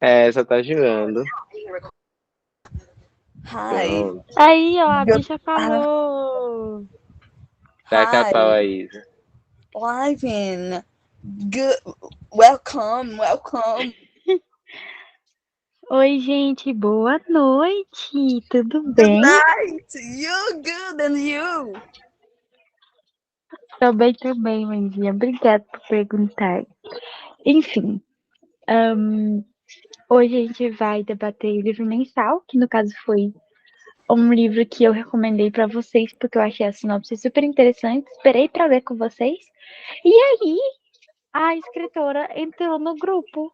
É, só tá girando. Hi. Pronto. Aí, ó, a Good. bicha falou. Taca a pau Hi. aí. Livin. Good. Welcome. Welcome. Oi, gente, boa noite. Tudo Good bem? night. You good and you? Tô bem, Mandinha. Obrigada por perguntar. Enfim, hoje a gente vai debater o livro mensal, que no caso foi um livro que eu recomendei pra vocês, porque eu achei a sinopse super interessante. Esperei pra ler com vocês. E aí, a escritora entrou no grupo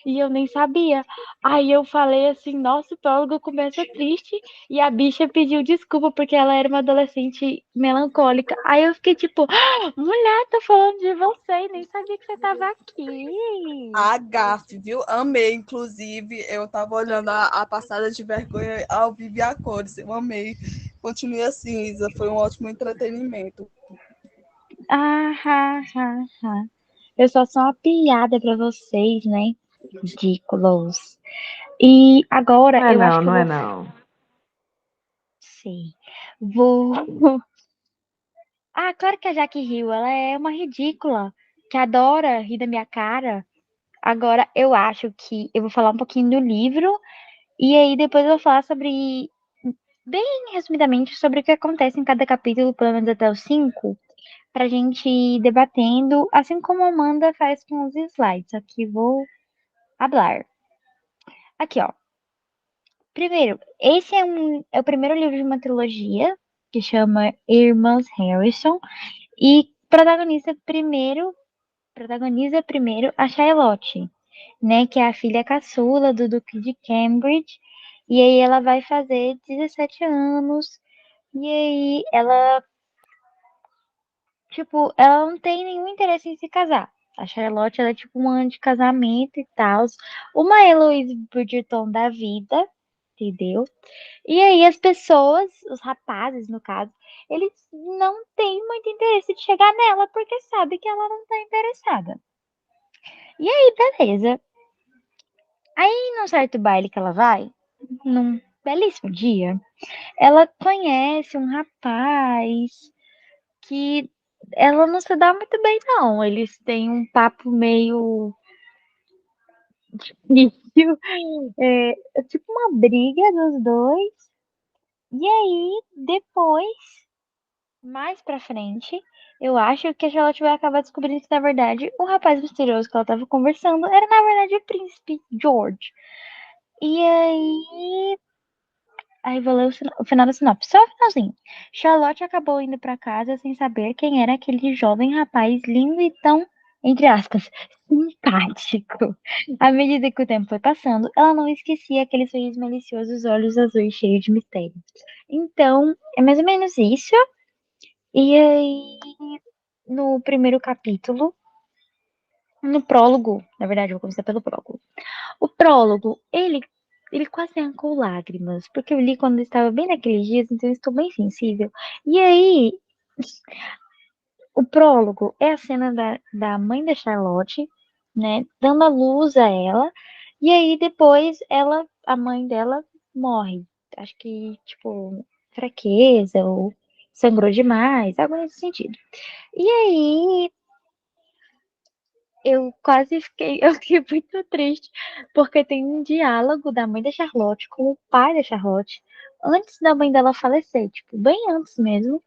e eu nem sabia. Aí eu falei assim, nossa, o prólogo começa triste e a bicha pediu desculpa porque ela era uma adolescente melancólica. Aí eu fiquei tipo, "Ah, mulher, tô falando de você e nem sabia que você tava aqui." A gafe, viu? Amei, inclusive. Eu tava olhando a passada de vergonha ao vivo e a cores. Eu amei. Continue assim, Isa. Foi um ótimo entretenimento. Ah, ha, ha, ha. Eu só sou uma piada pra vocês, né? Ridículos. E agora Não é eu acho não, que eu não é vou. não. Sim. Vou. Ah, claro que a Jaque riu, ela é uma ridícula, que adora rir da minha cara. Agora, eu acho que eu vou falar um pouquinho do livro, e aí depois eu vou falar sobre, bem resumidamente, sobre o que acontece em cada capítulo, pelo menos até os 5, pra gente ir debatendo, assim como a Amanda faz com os slides. Aqui vou hablar. Aqui, ó. Primeiro, esse é o primeiro livro de uma trilogia, que chama Irmãs Harrison, e protagoniza primeiro a Charlotte, né, que é a filha caçula do Duque de Cambridge, e aí ela vai fazer 17 anos, e aí ela, tipo, ela não tem nenhum interesse em se casar. A Charlotte, ela é tipo um ano de casamento e tal, uma Eloise Bridgerton da vida, entendeu? E aí as pessoas, os rapazes no caso, eles não têm muito interesse de chegar nela porque sabe que ela não tá interessada. E aí, beleza. Aí, num certo baile que ela vai, num belíssimo dia, ela conhece um rapaz que ela não se dá muito bem, não. Eles têm um papo meio difícil, é tipo uma briga dos dois. E aí, depois, mais pra frente, eu acho que a Charlotte vai acabar descobrindo que, na verdade, o rapaz misterioso que ela tava conversando era, na verdade, o príncipe George. E aí vou ler o final da sinopse. Só o finalzinho. Charlotte acabou indo pra casa sem saber quem era aquele jovem rapaz lindo e tão, entre aspas, simpático. À medida que o tempo foi passando, ela não esquecia aquele sorriso malicioso, os olhos azuis cheios de mistério. Então, é mais ou menos isso. E aí, no primeiro capítulo, no prólogo, na verdade, eu vou começar pelo prólogo. O prólogo, ele quase arrancou lágrimas, porque eu li quando eu estava bem naqueles dias, então eu estou bem sensível. E aí, o prólogo é a cena da mãe da Charlotte, né, dando a luz a ela, e aí depois a mãe dela morre. Acho que, tipo, fraqueza ou sangrou demais, algo nesse sentido. E aí, eu fiquei muito triste, porque tem um diálogo da mãe da Charlotte com o pai da Charlotte, antes da mãe dela falecer, tipo, bem antes mesmo.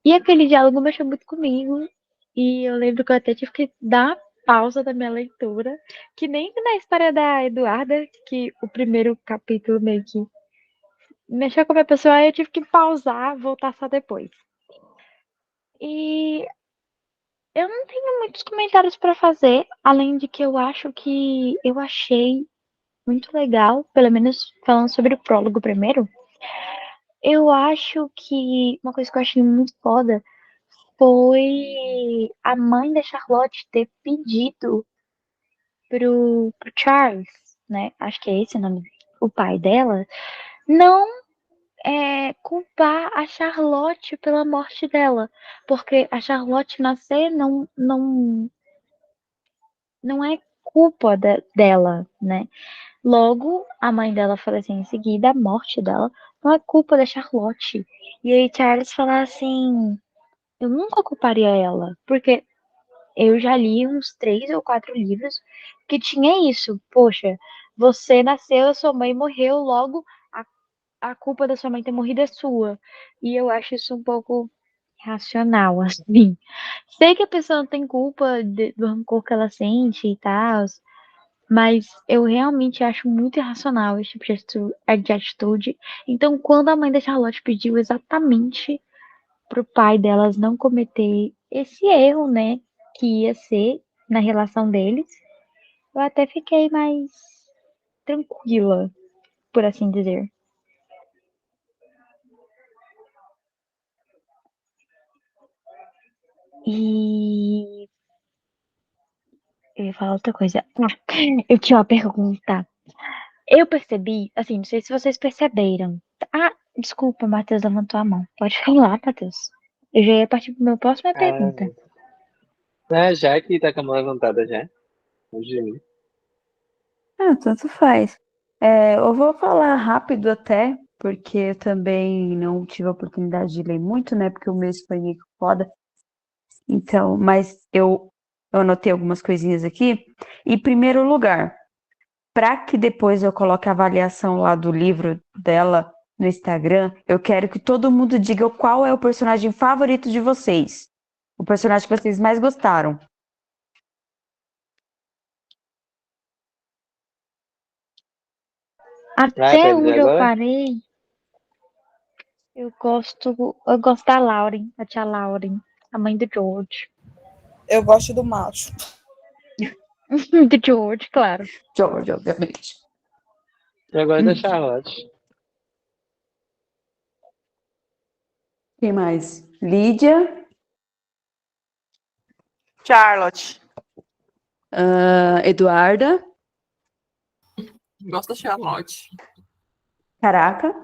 E aquele diálogo mexeu muito comigo, e eu lembro que eu até tive que dar uma pausa da minha leitura, que nem na história da Eduarda, que o primeiro capítulo meio que mexeu com a minha pessoa, aí eu tive que pausar, voltar só depois. E eu não tenho muitos comentários para fazer, além de que eu achei muito legal, pelo menos falando sobre o prólogo primeiro. Eu acho que uma coisa que eu achei muito foda foi a mãe da Charlotte ter pedido pro Charles, né? Acho que é esse o nome, o pai dela, não culpar a Charlotte pela morte dela, porque a Charlotte nascer não é culpa dela, né? Logo, a mãe dela faleceu em seguida, a morte dela não é culpa da Charlotte. E aí Charles fala assim, eu nunca culparia ela, porque eu já li uns 3 ou 4 livros que tinha isso. Poxa, você nasceu, sua mãe morreu, logo a culpa da sua mãe ter morrido é sua. E eu acho isso um pouco racional, assim. Sei que a pessoa não tem culpa do rancor que ela sente e tal, mas eu realmente acho muito irracional esse tipo de atitude. Então, quando a mãe da Charlotte pediu exatamente pro pai delas não cometer esse erro, né, que ia ser na relação deles, eu até fiquei mais tranquila, por assim dizer. E eu ia falar outra coisa. Eu tinha uma pergunta. Eu percebi, assim, não sei se vocês perceberam. Ah, desculpa, Matheus levantou a mão. Pode falar, Matheus. Eu já ia partir pro meu próxima Ah, pergunta. já que tá com a mão levantada já. Longe de mim. Tanto faz. Eu vou falar rápido até, porque eu também não tive a oportunidade de ler muito, né? Porque o mês foi meio que foda. Então, mas eu anotei algumas coisinhas aqui. Em primeiro lugar, para que depois eu coloque a avaliação lá do livro dela no Instagram, eu quero que todo mundo diga qual é o personagem favorito de vocês. O personagem que vocês mais gostaram. Ah, Até quer dizer onde eu agora? parei, eu gosto da Lauren, a tia Lauren, a mãe do George. Eu gosto do macho. Do George, claro. George, obviamente. Eu gosto da Charlotte. Quem mais? Lídia, Charlotte. Eduarda, Gosto da Charlotte. Caraca,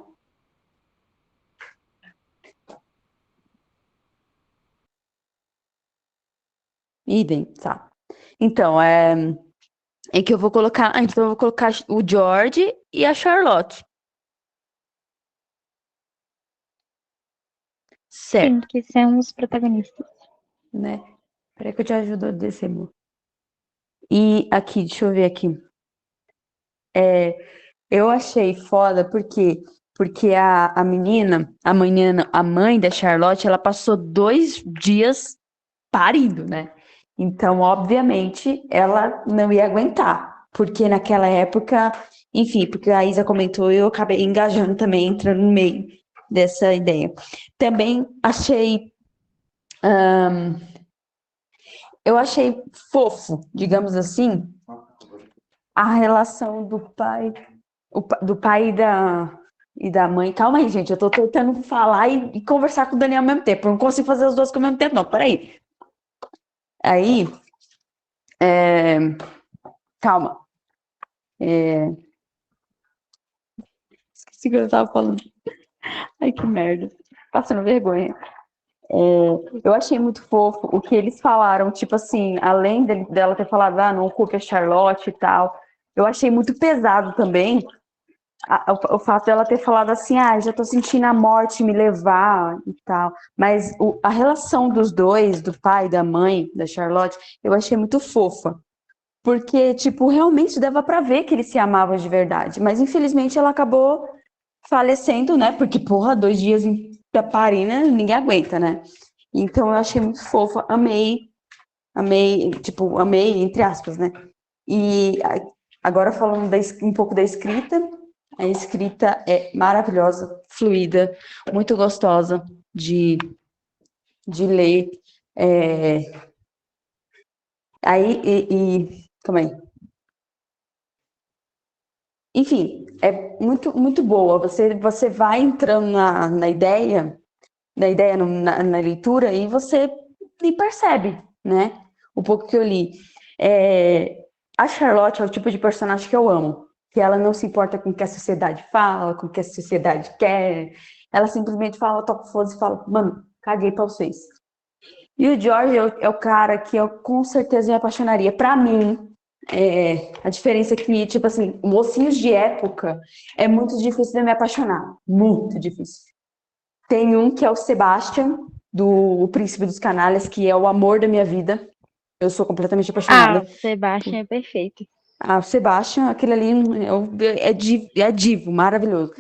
idem, tá. Então, é que eu vou colocar. Então, eu vou colocar o George e a Charlotte. Sim, Certo, que são os protagonistas. né? Peraí que eu te ajudo a descer, amor. E aqui, deixa eu ver aqui. Eu achei foda porque a menina, a mãe da Charlotte, ela passou 2 dias parindo, né? Então, obviamente, ela não ia aguentar, porque naquela época, enfim, porque a Isa comentou, eu acabei engajando também, entrando no meio dessa ideia. Também eu achei fofo, digamos assim, a relação do pai, do pai e da mãe. Calma aí, gente, eu tô tentando falar e conversar com o Daniel ao mesmo tempo. Eu não consigo fazer as duas ao mesmo tempo, não. Peraí. Aí, calma. Esqueci o que eu tava falando. Ai, que merda. Passando vergonha. Eu achei muito fofo o que eles falaram, tipo assim, além dela ter falado, não culpe a Charlotte e tal. Eu achei muito pesado também o fato dela ter falado assim, já tô sentindo a morte me levar e tal. Mas a relação dos dois, do pai e da mãe, da Charlotte, eu achei muito fofa. Porque, tipo, realmente dava pra ver que eles se amavam de verdade. Mas, infelizmente, ela acabou falecendo, né? Porque, porra, 2 dias da parina, ninguém aguenta, né? Então, eu achei muito fofa. Amei, tipo, amei, entre aspas, né? E agora falando um pouco da escrita, a escrita é maravilhosa, fluida, muito gostosa de ler. Aí, calma aí. Enfim, é muito, muito boa. Você vai entrando na ideia, na leitura, e você nem percebe, né? O pouco que eu li. A Charlotte é o tipo de personagem que eu amo. Que ela não se importa com o que a sociedade fala, com o que a sociedade quer. Ela simplesmente fala, toca o foda e fala, mano, caguei pra vocês. E o George é o cara que eu com certeza me apaixonaria. Pra mim, A diferença é que, tipo assim, mocinhos de época é muito difícil de me apaixonar. Muito difícil. Tem um que é o Sebastian, do O Príncipe dos Canalhas, que é o amor da minha vida. Eu sou completamente Ah, apaixonada. o Sebastian é perfeito. Ah, o Sebastian, aquele ali é divo, maravilhoso.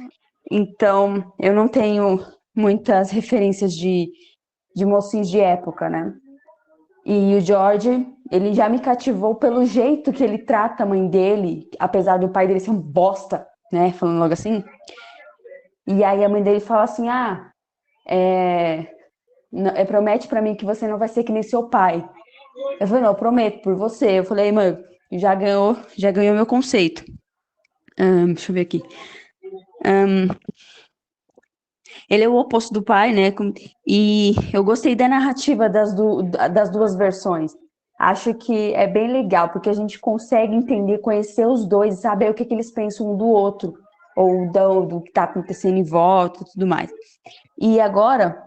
Então, eu não tenho muitas referências de mocinhos de época, né? E o George, ele já me cativou pelo jeito que ele trata a mãe dele, apesar do pai dele ser um bosta, né? Falando logo assim. E aí a mãe dele fala assim: promete pra mim que você não vai ser que nem seu pai. Eu falei: não, eu prometo por você. Eu falei: mãe, já ganhou meu conceito. Deixa eu ver aqui. Ele é o oposto do pai, né? E eu gostei da narrativa das duas versões. Acho que é bem legal, porque a gente consegue entender, conhecer os dois, saber o que eles pensam um do outro, ou do que está acontecendo em volta e tudo mais. E agora,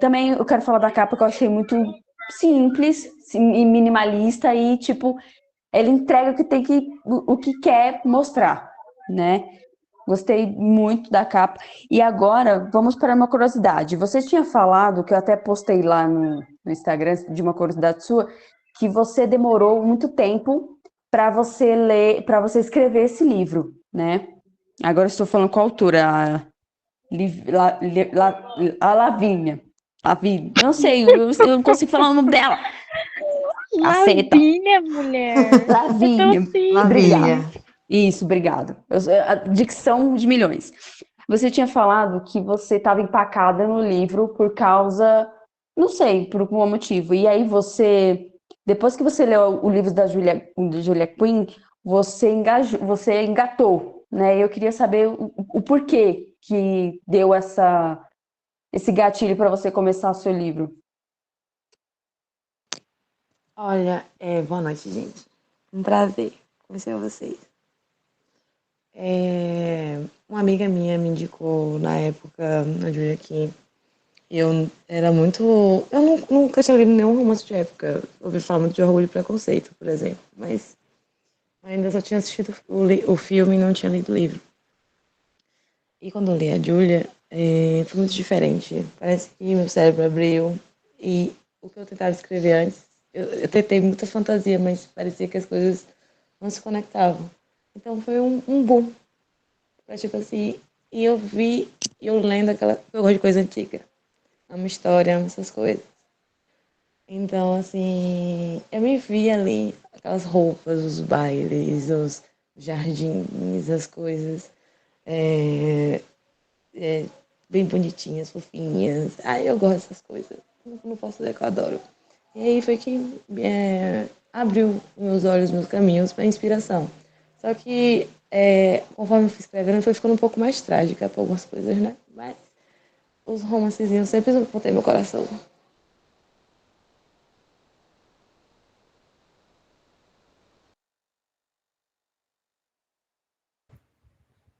também eu quero falar da capa que eu achei muito simples e minimalista, e tipo, ele entrega o que quer mostrar, né? Gostei muito da capa. E agora, vamos para uma curiosidade. Você tinha falado, que eu até postei lá no Instagram, de uma curiosidade sua, que você demorou muito tempo para você ler, para você escrever esse livro, né? Agora eu estou falando com a autora, a Lavínia. Lavínia. Eu não sei, eu não consigo falar o nome dela. Caceta. Lavínia, mulher. É tão Lavínia. simples. Obrigada. Isso, obrigado. A dicção de milhões. Você tinha falado que você estava empacada no livro por causa, não sei, por algum motivo. E aí depois que você leu o livro da Julia Quinn, você engatou, né? E eu queria saber o porquê que deu esse gatilho para você começar o seu livro. Olha, boa noite, gente. Um prazer conhecer vocês. Uma amiga minha me indicou na época, na Julia aqui. Eu era muito. Eu nunca tinha lido nenhum romance de época. Eu ouvi falar muito de Orgulho e Preconceito, por exemplo. Mas ainda só tinha assistido o filme e não tinha lido o livro. E quando eu li a Julia, foi muito diferente. Parece que meu cérebro abriu. E o que eu tentava escrever antes, eu tentei muita fantasia, mas parecia que as coisas não se conectavam. Então foi um boom. Foi tipo assim, e eu lendo aquela. Eu gosto de coisa antiga. Amo história, amo essas coisas. Então, assim, eu me vi ali, aquelas roupas, os bailes, os jardins, as coisas. É, bem bonitinhas, fofinhas. Ai, eu gosto dessas coisas. Não posso dizer que eu adoro. E aí foi que abriu meus olhos, meus caminhos para inspiração. Só que conforme eu fui escrevendo, foi ficando um pouco mais trágica para algumas coisas, né? Mas os romancezinhos sempre contém meu coração.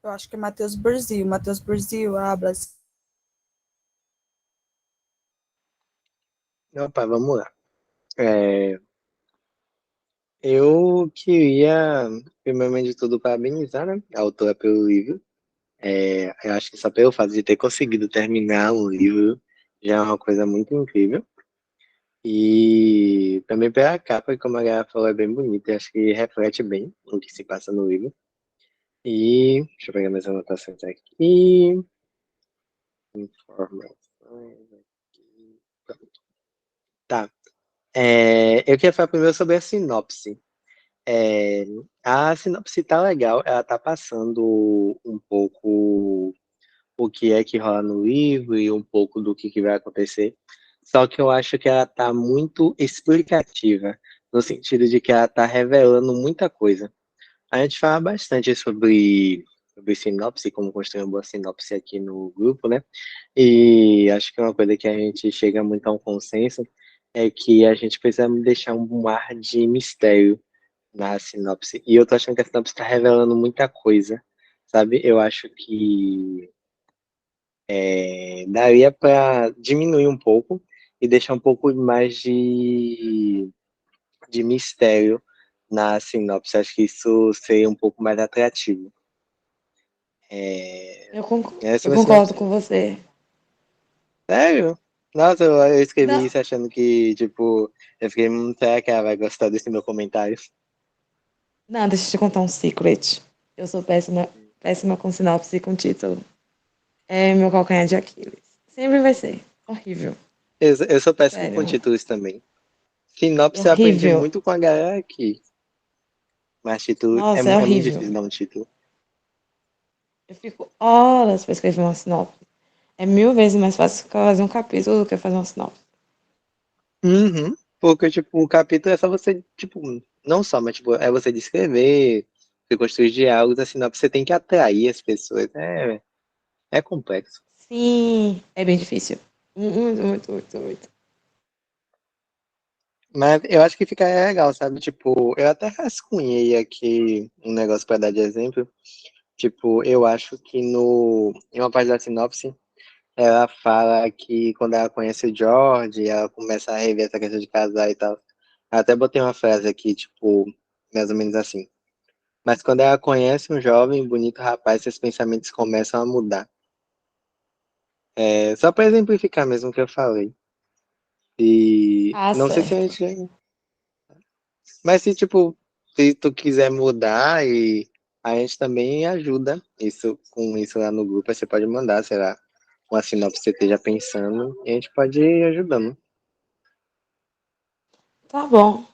Eu acho que é Matheus Brasil. Matheus Brasil, hablas. Opa, vamos lá. É, eu queria, primeiramente de tudo, parabenizar, né, a autora pelo livro. Eu acho que só pelo fato de ter conseguido terminar um livro já é uma coisa muito incrível. E também pela capa, que como a Gara falou, é bem bonita. Eu acho que reflete bem o que se passa no livro. E deixa eu pegar minhas anotações aqui. Informações aqui. Pronto. Tá. Eu queria falar primeiro sobre a sinopse. É, a sinopse tá legal, ela tá passando um pouco o que é que rola no livro e um pouco do que vai acontecer. Só que eu acho que ela tá muito explicativa, no sentido de que ela tá revelando muita coisa. A gente fala bastante sobre sinopse, como construir uma boa sinopse aqui no grupo, né? E acho que uma coisa que a gente chega muito a um consenso é que a gente precisa deixar um ar de mistério na sinopse. E eu tô achando que a sinopse tá revelando muita coisa, sabe? Eu acho que daria para diminuir um pouco e deixar um pouco mais de mistério na sinopse. Acho que isso seria um pouco mais atrativo. Eu Essa é eu uma concordo sinopse. com você. Sério? Nossa, eu escrevi Não, isso achando que, tipo, eu fiquei, será que ela vai gostar desse meu comentário? não, deixa eu te contar um secret. Eu sou péssima com sinopse e com título. É meu calcanhar de Aquiles. Sempre vai ser. Horrível. Eu sou péssimo com Sério. títulos também. Sinopse eu aprendi Horrível. muito com a galera aqui, mas título Nossa, é é muito horrível. difícil dar um título. Eu fico horas pra escrever uma sinopse. É 1000 vezes mais fácil fazer um capítulo do que fazer uma sinopse. Uhum. Porque, tipo, o capítulo é só você, tipo, não só, mas, tipo, é você descrever, você construir diálogos, a sinopse você tem que atrair as pessoas. É complexo. Sim, é bem difícil. Muito, muito, muito, muito. Mas eu acho que fica legal, sabe? Tipo, eu até rascunhei aqui um negócio pra dar de exemplo. Tipo, eu acho que em uma parte da sinopse, ela fala que quando ela conhece o George, ela começa a rever essa questão de casar e tal. Até botei uma frase aqui, tipo, mais ou menos assim. Mas quando ela conhece um jovem, bonito rapaz, seus pensamentos começam a mudar. Só para exemplificar mesmo o que eu falei. E Ah, não sei se a certo. gente. Mas se, tipo, se tu quiser mudar e a gente também ajuda com isso lá no grupo, aí você pode mandar, sei lá, uma sinopse que você esteja pensando e a gente pode ir ajudando. Tá bom.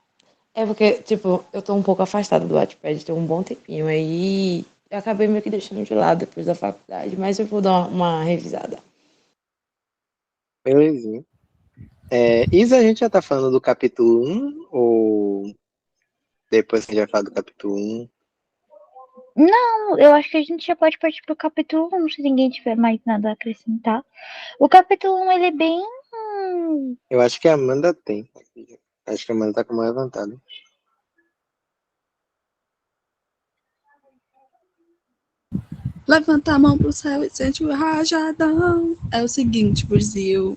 É porque, tipo, eu tô um pouco afastada do Wattpad, tem um bom tempinho. Aí eu acabei meio que deixando de lado depois da faculdade, mas eu vou dar uma revisada. Belezinha. Isa, a gente já tá falando do capítulo 1 ou depois que a gente vai falar do capítulo 1? Não, eu acho que a gente já pode partir pro capítulo 1, se ninguém tiver mais nada a acrescentar. O capítulo 1, ele é bem. Eu acho que a Amanda tem. Acho que a Amanda tá com a mão levantada. Levanta a mão pro céu e sente o rajadão. É o seguinte, Brasil.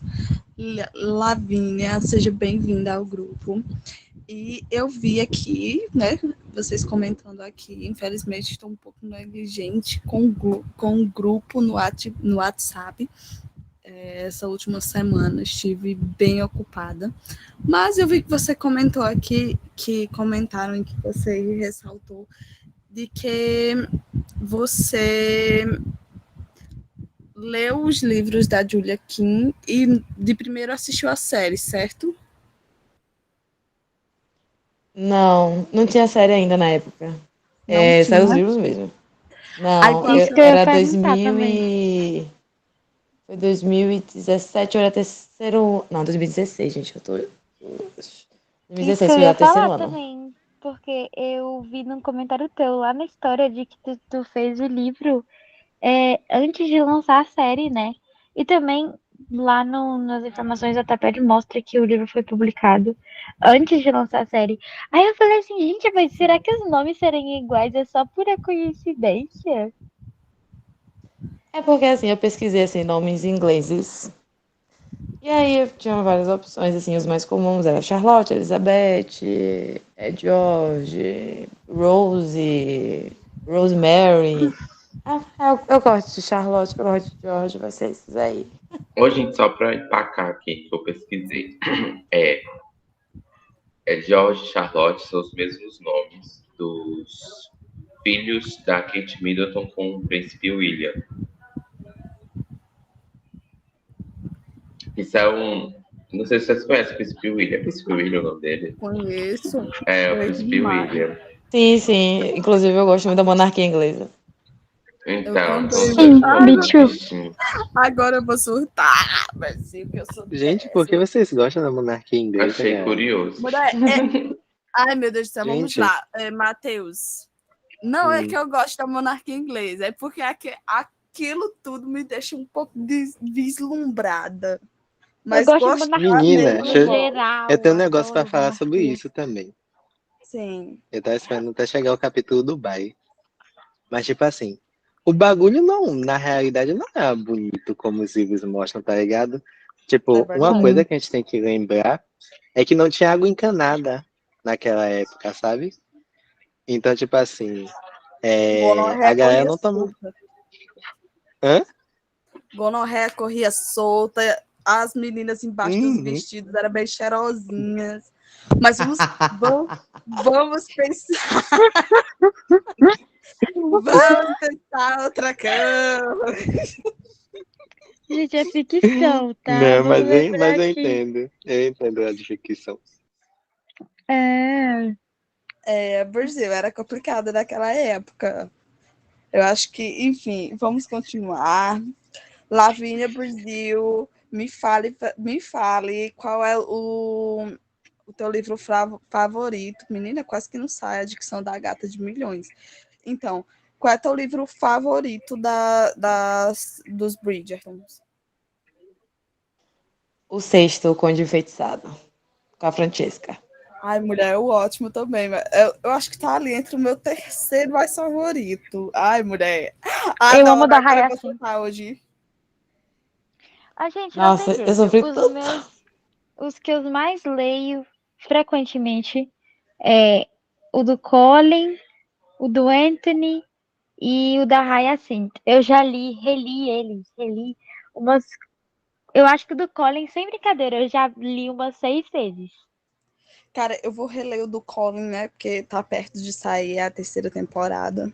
Lavínia, seja bem-vinda ao grupo. E eu vi aqui, né, vocês comentando aqui, infelizmente estou um pouco negligente com o grupo no WhatsApp. Essa última semana estive bem ocupada. Mas eu vi que você comentou aqui, que comentaram em que você ressaltou de que você leu os livros da Julia Kim e de primeiro assistiu a série, certo? Não, não tinha série ainda na época. Não Saiu os tinha. livros mesmo. Aí Não, qual Isso que eu ia era perguntar também. Foi 2017, eu era terceiro. Não, 2016, gente, eu tô. Isso que 2016 eu foi ia o terceiro falar ano. também. Porque eu vi num comentário teu lá na história de que tu fez o livro antes de lançar a série, né? E também lá nas informações da Tapete mostra que o livro foi publicado antes de lançar a série. Aí eu falei assim, gente, mas será que os nomes serem iguais é só pura coincidência? É porque assim, eu pesquisei assim, nomes ingleses. E aí eu tinha várias opções, assim, os mais comuns eram Charlotte, Elizabeth, George, Rose, Rosemary. Eu gosto de Charlotte, eu gosto de George, vai ser esses aí. Ô, gente, só para empacar aqui, que eu pesquisei. É, George e Charlotte são os mesmos nomes dos filhos da Kate Middleton com o príncipe William. Isso é um. Não sei se vocês conhecem o príncipe William. Príncipe William é o nome dele? Conheço. É, o Conheço príncipe demais. William. Sim, sim. Inclusive eu gosto muito da monarquia inglesa. Eu Então, são os também. Sim, mesmos Ai, nomes me dos too. bichinhos. agora eu vou surtar. Brasil, que eu sou Gente, por que dessa. vocês gostam da monarquia inglesa, Achei cara? curioso. Ai, meu Deus do céu, vamos Gente, lá. Matheus. Não é que hum, eu gosto da monarquia inglesa, é porque aquilo tudo me deixa um pouco vislumbrada. Eu Mas gosto de gostar monarquia menina, mesmo, eu no gosto. eu geral, tenho um negócio pra adoro falar sobre monarquia. isso também. Sim. Eu tava esperando até chegar o capítulo do Dubai. Mas, tipo assim, o bagulho não, na realidade, não é bonito como os livros mostram, tá ligado? É Tipo, uma verdade. coisa Sim. que a gente tem que lembrar é que não tinha água encanada naquela época, sabe? Então, tipo assim, a Gonorreia galera corria não toma. solta. Hã? Gonorreia corria solta. As meninas embaixo dos Uhum. vestidos eram bem cheirosinhas. Mas vamos pensar. Vamos pensar outra cama. Gente, é ficção, tá? Não, Vamos lembrar mas eu aqui. entendo. Eu entendo a ficção. Brasil era complicado naquela época. Eu acho que, enfim, vamos continuar. Lavínia Brasil, me fale qual é o teu livro favorito. Menina, quase que não sai a dicção da Gata de Milhões. Então, qual é teu livro favorito dos Bridgertons? O sexto, o Conde Enfeitiçado, com a Francesca. Ai, mulher, o ótimo também. Eu acho que tá ali entre o meu terceiro mais favorito. Ai, mulher. Eu amo Adoro, da agora eu vou Hyacinth. soltar hoje. A gente não Nossa, tem eu jeito. sofri tanto. Os que eu mais leio frequentemente é o do Colin, o do Anthony e o da Hyacinth. Eu já reli eles, reli umas. Eu acho que o do Colin, sem brincadeira, eu já li umas 6 vezes. Cara, eu vou reler o do Colin, né? Porque tá perto de sair a terceira temporada.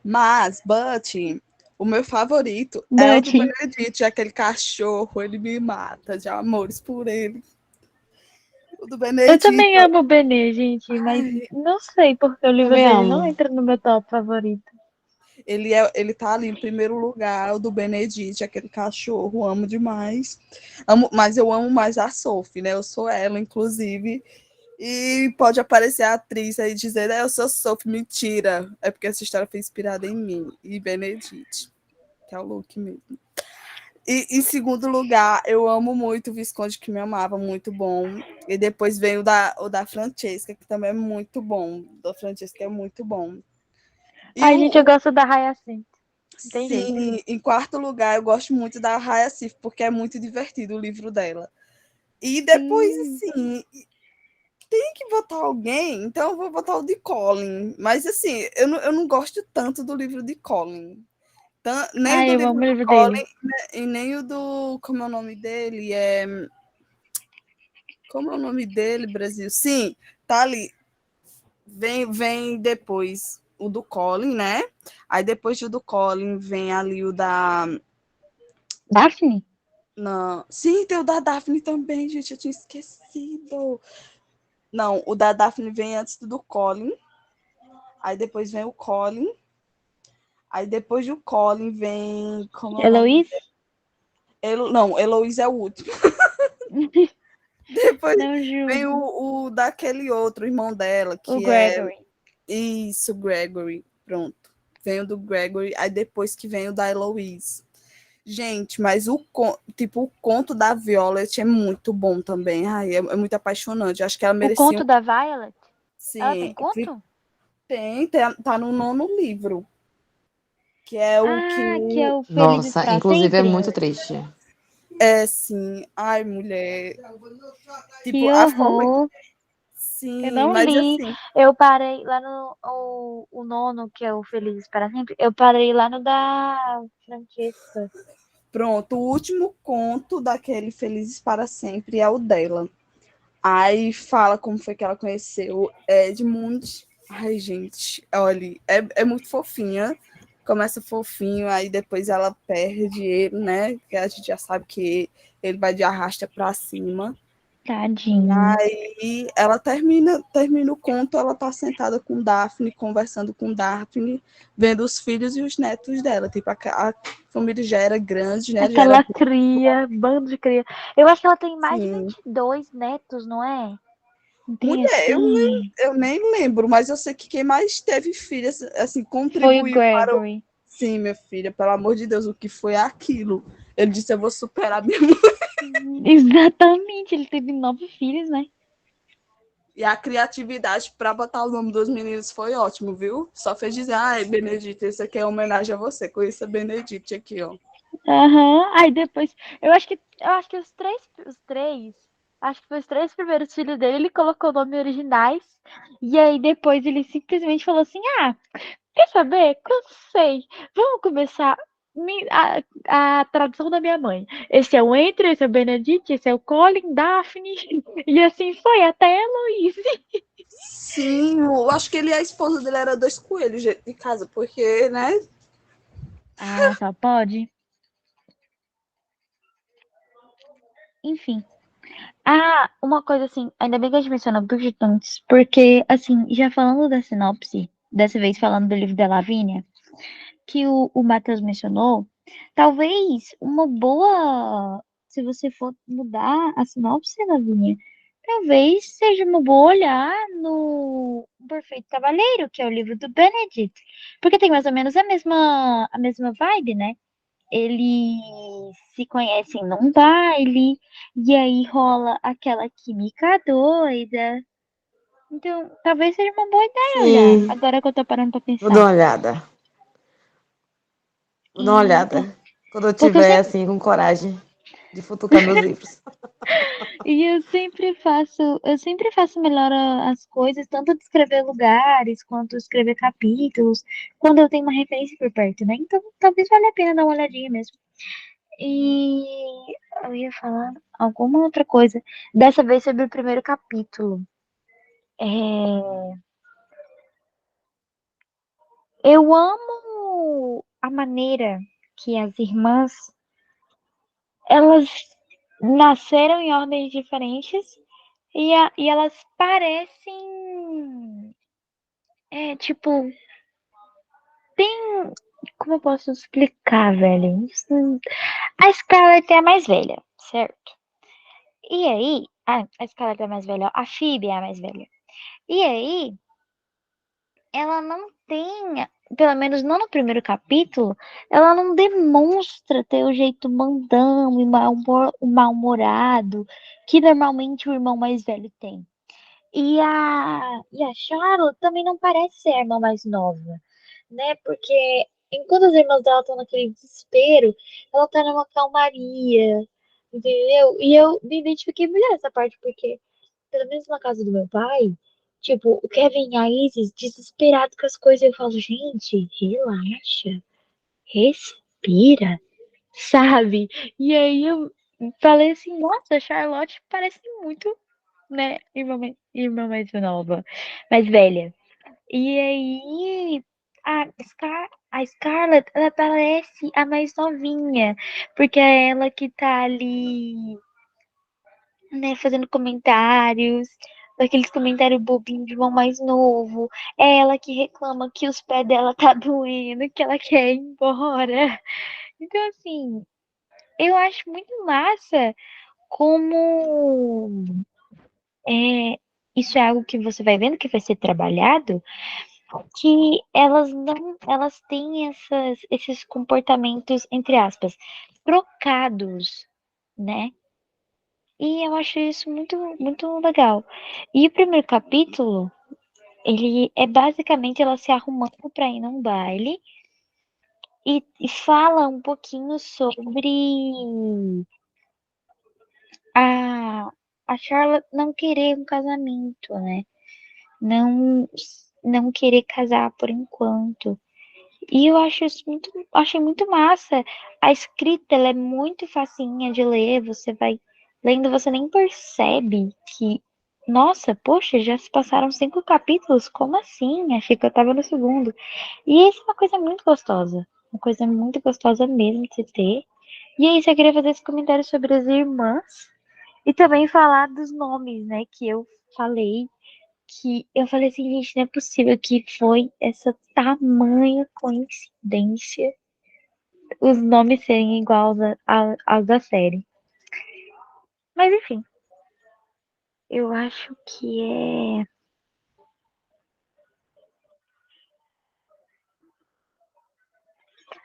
Mas, o meu favorito é o do But Benedict, aquele cachorro, ele me mata de amores por ele. O do eu Benedict, também amo o Benê, gente, mas ai, não sei porque o livro Também dele não amo. entra no meu top favorito. ele tá ali em primeiro lugar, o do Benedict, aquele cachorro, amo demais. Mas eu amo mais a Sophie, né? Eu sou ela, inclusive. E pode aparecer a atriz aí dizendo, eu sou Sophie, mentira. É porque essa história foi inspirada em mim e Benedict, que é o Luke mesmo. E em segundo lugar, eu amo muito o Visconde que me amava, muito bom. E depois vem o da Francesca, que também é muito bom. O da Francesca é muito bom. E Ai, gente, eu gosto da Hyacinth. Não tem jeito. sim, em quarto lugar, eu gosto muito da Raya Sif, porque é muito divertido o livro dela. E depois, assim, tem que botar alguém, então eu vou botar o de Colin. Mas, assim, eu não gosto tanto do livro de Colin. Nem o Ai, do eu livro amo o do livro Colin, dele. e nem o do. Como é o nome dele? Como é o nome dele, Brasil? Sim, tá ali. Vem depois o do Colin, né? Aí depois do Colin vem ali o da. Daphne? Não. Sim, tem o da Daphne também, gente. Eu tinha esquecido. Não, o da Daphne vem antes do Colin. Aí depois vem o Colin. Aí depois do Colin vem. Como é o nome? Heloise? Não, Heloise é o último. Depois Não vem julgo. o daquele outro irmão dela, O que é. Gregory. Isso, Gregory. Pronto. Vem o do Gregory. Aí depois que vem o da Heloise. Gente, mas o conto da Violet é muito bom também. Ai, é muito apaixonante. Acho que ela O merecia. conto da Violet? Ela tem Sim, conto? tá no nono livro. Que é o Ah, que é que. o Felizes Nossa, para inclusive é Sempre? muito triste. É, sim. Ai, mulher. Tipo, Que a forma. horror. Eu Sim, não mas li. assim. Eu parei lá no o nono, que é o Felizes para Sempre. Eu parei lá no da Francesca. Pronto, o último conto daquele Felizes para Sempre é o dela. Aí fala como foi que ela conheceu Edmund. Ai, gente, olha, é muito fofinha. Começa fofinho, aí depois ela perde ele, né? Que a gente já sabe que ele vai de arrasta pra cima. Tadinho. Aí ela termina o conto, ela tá sentada com Daphne, conversando com Daphne, vendo os filhos e os netos dela. Tipo, a família já era grande, né? Já era Aquela cria, bando de cria. Eu acho que ela tem mais de assim. 22 netos, não é? Não tem Mulher, assim? eu nem lembro, mas eu sei que quem mais teve filhas, assim, Foi o contribuiu para o. Gregory. Sim, minha filha, pelo amor de Deus, o que foi aquilo? Ele disse: eu vou superar minha mãe. Exatamente, ele teve 9 filhos, né? E a criatividade para botar o nome dos meninos foi ótimo, viu? Só fez dizer: ai, Benedito, esse aqui é homenagem a você. Conheça Benedito aqui, ó. Aham. Aí depois, eu acho que os três, acho que foi os 3 primeiros filhos dele, ele colocou nome originais. E aí depois ele simplesmente falou assim: ah, quer saber? Cansei. Vamos começar a tradução da minha mãe. Esse é o Entre, esse é o Benedict, esse é o Colin, Daphne. E assim foi, até a Heloise. Sim, eu acho que ele e a esposa dele era 2 coelhos de casa, porque, né? Ah, só pode. Enfim. Ah, uma coisa assim, ainda bem que a gente mencionou Bridget antes, porque, assim, já falando da sinopse, dessa vez falando do livro da Lavínia, que o Matheus mencionou, talvez uma boa, se você for mudar a sinopse, Lavínia, talvez seja uma boa olhar no Perfeito Cavaleiro, que é o livro do Benedict, porque tem mais ou menos a mesma vibe, né? Eles se conhecem num baile, e aí rola aquela química doida. Então, talvez seja uma boa ideia olhar, Sim, agora que eu tô parando pra vou dar pensar. uma olhada. Vou dar uma E, olhada. Quando eu porque tiver, assim, com coragem de futucar meus livros. eu sempre faço melhor as coisas, tanto de escrever lugares quanto escrever capítulos, quando eu tenho uma referência por perto, né? Então, talvez valha a pena dar uma olhadinha mesmo. E eu ia falar alguma outra coisa. Dessa vez sobre o primeiro capítulo. É, eu amo a maneira que as irmãs elas nasceram em ordens diferentes e elas parecem tipo tem como eu posso explicar, velho? A Scarlett é a mais velha, certo? E aí, a Scarlett é a mais velha, a Phoebe é a mais velha. E aí, ela não tem, pelo menos não no primeiro capítulo, ela não demonstra ter o jeito mandão e mal-humorado que normalmente o irmão mais velho tem. E a Charlotte também não parece ser a irmã mais nova, né? Porque enquanto as irmãs dela estão naquele desespero, ela tá numa calmaria, entendeu? E eu me identifiquei melhor nessa parte, porque pelo menos na casa do meu pai, tipo, o Kevin e a Isis desesperado com as coisas, eu falo, gente, relaxa, respira, sabe? E aí eu falei assim, nossa, a Charlotte parece muito, né, irmã mais nova, mais velha. E aí a Scarlett, ela parece a mais novinha, porque é ela que tá ali, né, fazendo comentários, daqueles comentários bobinhos de irmão mais novo. É ela que reclama que os pés dela tá doendo, que ela quer ir embora. Então, assim, eu acho muito massa como isso é algo que você vai vendo que vai ser trabalhado, que elas têm esses comportamentos, entre aspas, trocados, né? E eu acho isso muito, muito legal. E o primeiro capítulo, ele é basicamente ela se arrumando para ir num baile e fala um pouquinho sobre a, a Charlotte não querer um casamento, né? Não, não querer casar por enquanto. E eu acho isso achei muito massa. A escrita, ela é muito facinha de ler, você vai lendo, você nem percebe que, nossa, poxa, já se passaram 5 capítulos, como assim? Achei que eu tava no segundo. E isso é uma coisa muito gostosa, uma coisa muito gostosa mesmo de se ter. E aí, eu queria fazer esse comentário sobre as irmãs e também falar dos nomes, né, que eu falei que eu falei assim, gente, não é possível que foi essa tamanha coincidência os nomes serem iguais aos da série. Mas enfim, eu acho que é.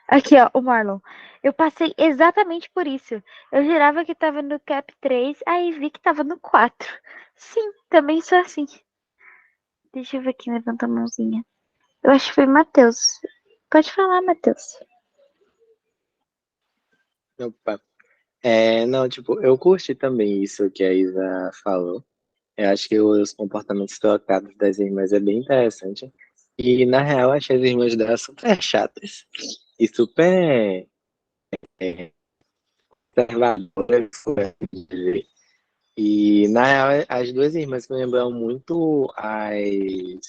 Aqui, ó, o Marlon. Eu passei exatamente por isso. Eu jurava que tava no cap 3, aí vi que tava no 4. Sim, também sou assim. Deixa eu ver aqui, levanta a mãozinha. Eu acho que foi Matheus. Pode falar, Matheus. Opa. Não, tipo, eu curti também isso que a Isa falou. Eu acho que os comportamentos trocados das irmãs é bem interessante. E, na real, eu achei as irmãs dela super chatas e super conservadoras, por assim dizer. E, na real, as duas irmãs me lembram muito as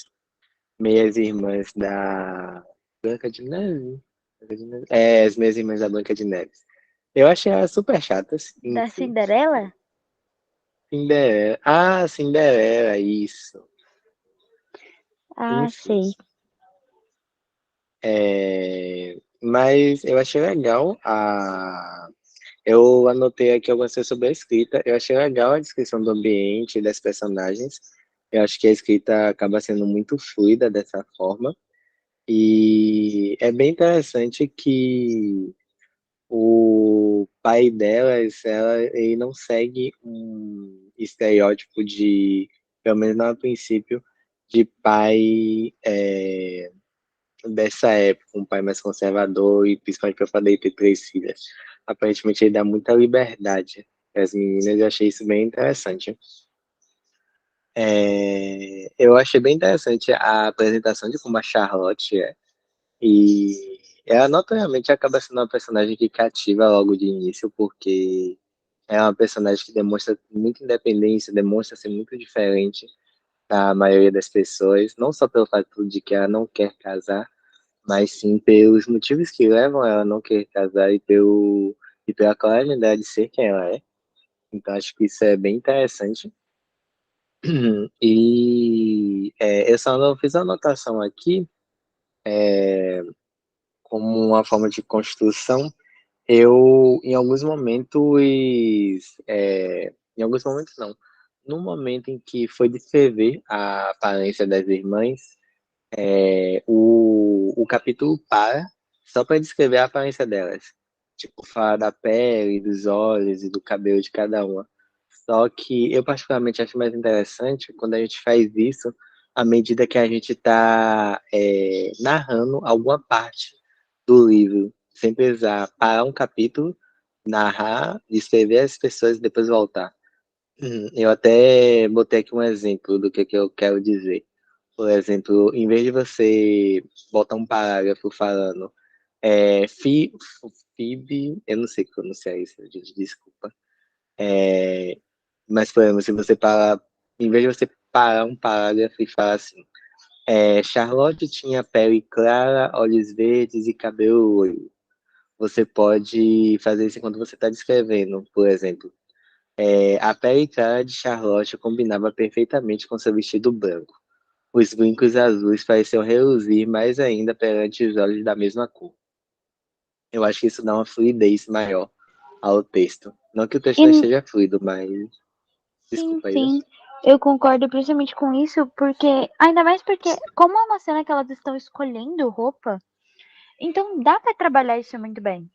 meias irmãs da Branca de Neve. Branca de Neve. As meias irmãs da Branca de Neve. Eu achei elas super chatas, Da enfim. Cinderela? Cinderela. Ah, Cinderela, isso. Ah, Enfim. sei. Mas eu achei legal Eu anotei aqui algumas coisas sobre a escrita. Eu achei legal a descrição do ambiente e das personagens. Eu acho que a escrita acaba sendo muito fluida dessa forma. E é bem interessante que o pai delas, ele não segue um estereótipo de, pelo menos não a princípio, de pai dessa época, um pai mais conservador e principalmente para poder ter 3 filhas. Aparentemente ele dá muita liberdade às meninas, eu achei isso bem interessante. Eu achei bem interessante a apresentação de como a Charlotte é. E ela notoriamente acaba sendo uma personagem que cativa logo de início, porque é uma personagem que demonstra muita independência, demonstra ser muito diferente da maioria das pessoas, não só pelo fato de que ela não quer casar, mas sim pelos motivos que levam ela a não querer casar e pela claridade de ser quem ela é. Então acho que isso é bem interessante. Eu só não fiz a anotação aqui como uma forma de construção. Eu, em alguns momentos não, no momento em que foi descrever a aparência das irmãs, o capítulo para só para descrever a aparência delas. Tipo, falar da pele, dos olhos e do cabelo de cada uma. Só que eu particularmente acho mais interessante quando a gente faz isso à medida que a gente está narrando alguma parte do livro, sem precisar parar um capítulo, narrar, descrever as pessoas e depois voltar. Eu até botei aqui um exemplo do que eu quero dizer. Por exemplo, em vez de você botar um parágrafo falando Phoebe, eu não sei pronunciar isso, gente, desculpa. Mas, por exemplo, se você parar, em vez de você parar um parágrafo e falar assim, Charlotte tinha pele clara, olhos verdes e cabelo loiro. Você pode fazer isso enquanto você está descrevendo, por exemplo. A pele clara de Charlotte combinava perfeitamente com seu vestido branco. Os brincos azuis pareciam reluzir mais ainda perante os olhos da mesma cor. Eu acho que isso dá uma fluidez maior ao texto. Não que o texto E não esteja fluido, mas. sim, Desculpa, Isa. sim, eu concordo principalmente com isso, porque, ainda mais porque, como é uma cena que elas estão escolhendo roupa, então dá pra trabalhar isso muito bem,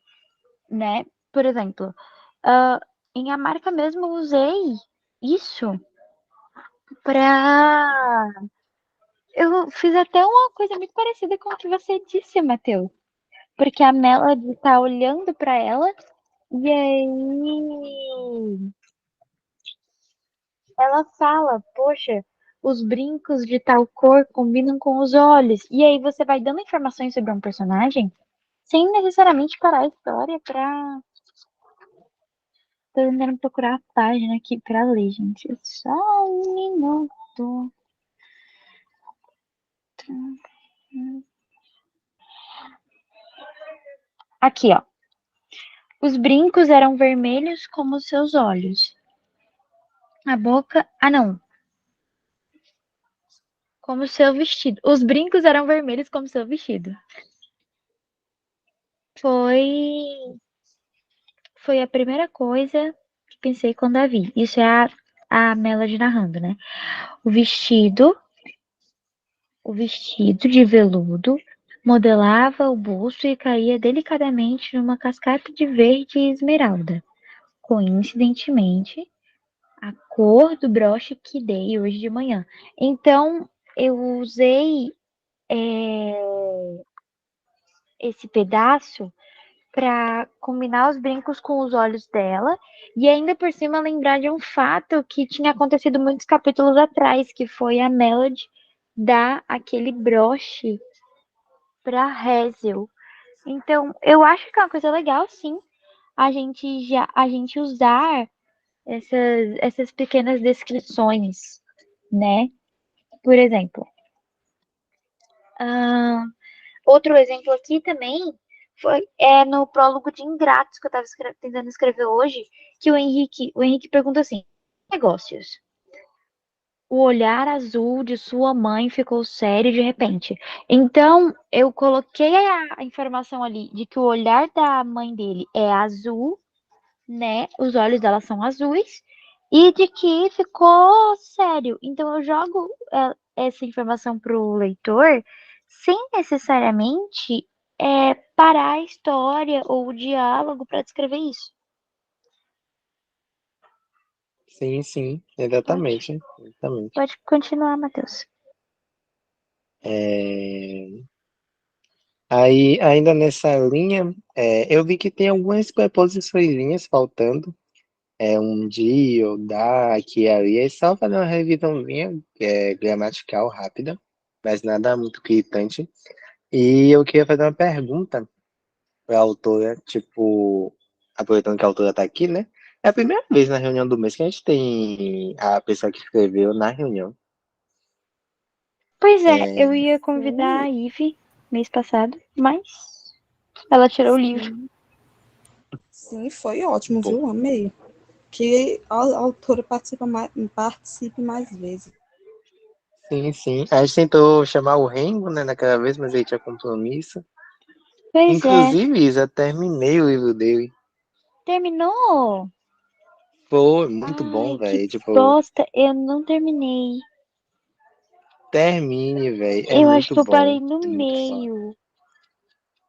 né? Por exemplo, ah, em a marca mesmo eu usei isso pra. Eu fiz até uma coisa muito parecida com o que você disse, Matheus. Porque a Melody tá olhando pra ela e aí ela fala, poxa, os brincos de tal cor combinam com os olhos. E aí você vai dando informações sobre um personagem sem necessariamente parar a história pra. Tô tentando procurar a página aqui pra ler, gente. Só um minuto. Aqui, ó. Os brincos eram vermelhos como seus olhos. A boca. Ah, não. Como seu vestido. Os brincos eram vermelhos como seu vestido. Foi. Foi a primeira coisa que pensei quando a vi. Isso é a Melody narrando, né? O vestido. O vestido de veludo modelava o busto e caía delicadamente numa cascata de verde esmeralda. Coincidentemente, a cor do broche que dei hoje de manhã. Então, eu usei esse pedaço pra combinar os brincos com os olhos dela e ainda por cima lembrar de um fato que tinha acontecido muitos capítulos atrás, que foi a Melody dar aquele broche pra Hazel. Então, eu acho que é uma coisa legal, sim, a gente usar essas pequenas descrições, né? Por exemplo, ah, outro exemplo aqui também é no prólogo de Ingratos que eu estava tentando escrever hoje, que o Henrique pergunta assim: negócios. O olhar azul de sua mãe ficou sério de repente. Então, eu coloquei a informação ali de que o olhar da mãe dele é azul, né? Os olhos dela são azuis, e de que ficou sério. Então, eu jogo essa informação para o leitor sem necessariamente parar a história ou o diálogo para descrever isso. Sim, exatamente. Pode continuar, Matheus. Aí, ainda nessa linha, eu vi que tem algumas preposições faltando. Um dia, ou dá, aqui e ali. É só fazer uma revisãozinha gramatical rápida, mas nada muito gritante. E eu queria fazer uma pergunta para a autora, tipo, aproveitando que a autora está aqui, né? É a primeira vez na reunião do mês que a gente tem a pessoa que escreveu na reunião. Pois é, É, eu ia convidar a Ivy mês passado, mas ela tirou o livro. Sim, foi ótimo, Bom. viu? Amei. Que a autora participe mais vezes. Sim. A gente tentou chamar o Rengo, né, naquela vez, mas ele tinha compromisso. Pois é, Inclusive, Isa, terminei o livro dele. terminou? Foi muito bom, Ai, que velho. Tipo, bosta, eu não terminei. termine, velho. É Eu acho muito que eu bom. parei no É muito foda. meio,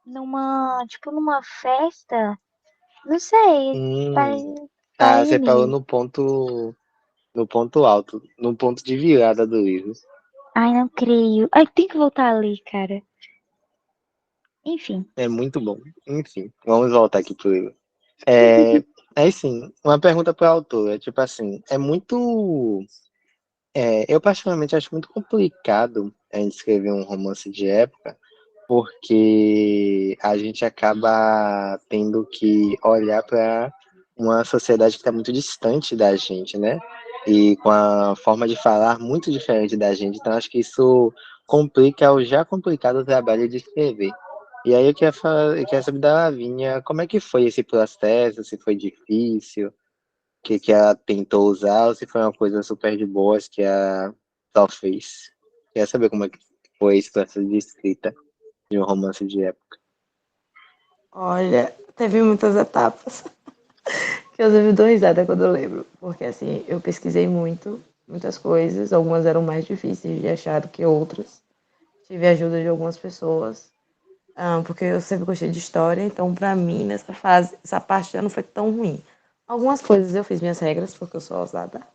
numa festa, não sei, parei, Você no parou meio. no ponto alto, no ponto de virada do livro. Ai, não creio. Ai, tem que voltar a ler, cara. Enfim. É muito bom. Enfim, vamos voltar aqui pro livro. Aí sim, uma pergunta para a autora. Tipo assim, eu particularmente acho muito complicado a gente escrever um romance de época, porque a gente acaba tendo que olhar para uma sociedade que está muito distante da gente, né? E com a forma de falar muito diferente da gente. Então, acho que isso complica o já complicado trabalho de escrever. E aí eu queria saber da Lavínia, como é que foi esse processo, se foi difícil, que ela tentou usar, ou se foi uma coisa super de boas que a só fez. Queria saber como é que foi esse processo de escrita de um romance de época. Olha, teve muitas etapas que eu sempre dou risada quando eu lembro, porque assim, eu pesquisei muitas coisas, algumas eram mais difíceis de achar do que outras. Tive a ajuda de algumas pessoas, porque eu sempre gostei de história, então pra mim, nessa fase, essa parte já não foi tão ruim. Algumas coisas eu fiz minhas regras, porque eu sou ousada.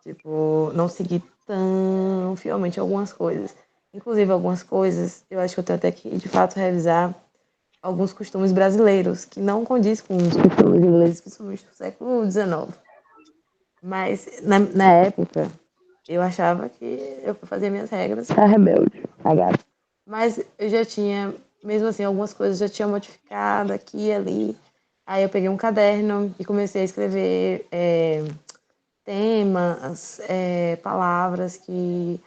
Tipo, não segui tão fielmente algumas coisas. Inclusive, algumas coisas, eu acho que eu tenho até que, de fato, revisar alguns costumes brasileiros, que não condiz com os costumes ingleses, principalmente do século XIX. Mas, na época, eu achava que eu fazia minhas regras. A rebelde, a gata. Mas eu já tinha, mesmo assim, algumas coisas já tinha modificado aqui e ali. Aí eu peguei um caderno e comecei a escrever temas, palavras que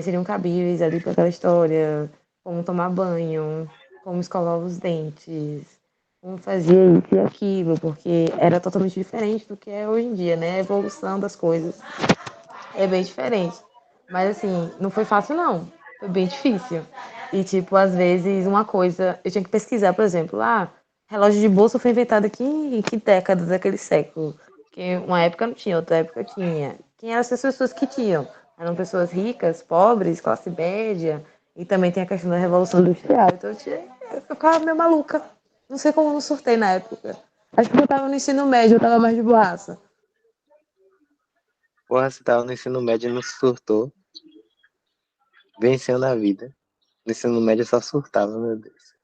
seriam cabíveis ali para aquela história, como tomar banho, como escovar os dentes, como fazer isso e aquilo, porque era totalmente diferente do que é hoje em dia, né? A evolução das coisas é bem diferente. Mas assim, não foi fácil não, foi bem difícil. E tipo, às vezes uma coisa, eu tinha que pesquisar, por exemplo, relógio de bolso foi inventado aqui em que década daquele século? Porque uma época não tinha, outra época tinha. Quem eram essas pessoas que tinham? Eram pessoas ricas, pobres, classe média, e também tem a questão da Revolução Industrial. Então eu ficava meio maluca. Não sei como eu não surtei na época. Acho que eu tava no ensino médio, eu tava mais de boaça. Porra, você tava no ensino médio e não surtou. Venceu na vida. No ensino médio só surtava, meu Deus.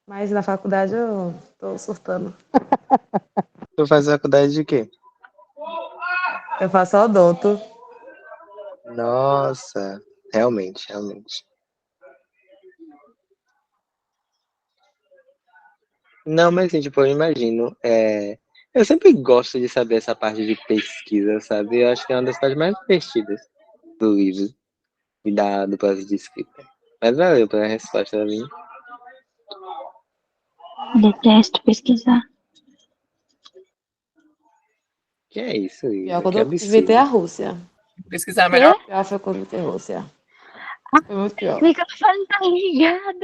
Mas na faculdade eu tô surtando. Tu faz faculdade de quê? Eu faço odonto. Nossa, realmente, realmente. Não, mas assim, tipo, eu imagino. Eu sempre gosto de saber essa parte de pesquisa, sabe? Eu acho que é uma das partes mais divertidas do livro e do processo de escrita. Mas valeu pela resposta da minha. Detesto pesquisar. Que é isso, Pior Isa? quando Que eu visitei a absurdo. Rússia. Pesquisar Quê? melhor. Pior foi quando eu visitei a Rússia. Foi muito pior. O microfone tá ligado.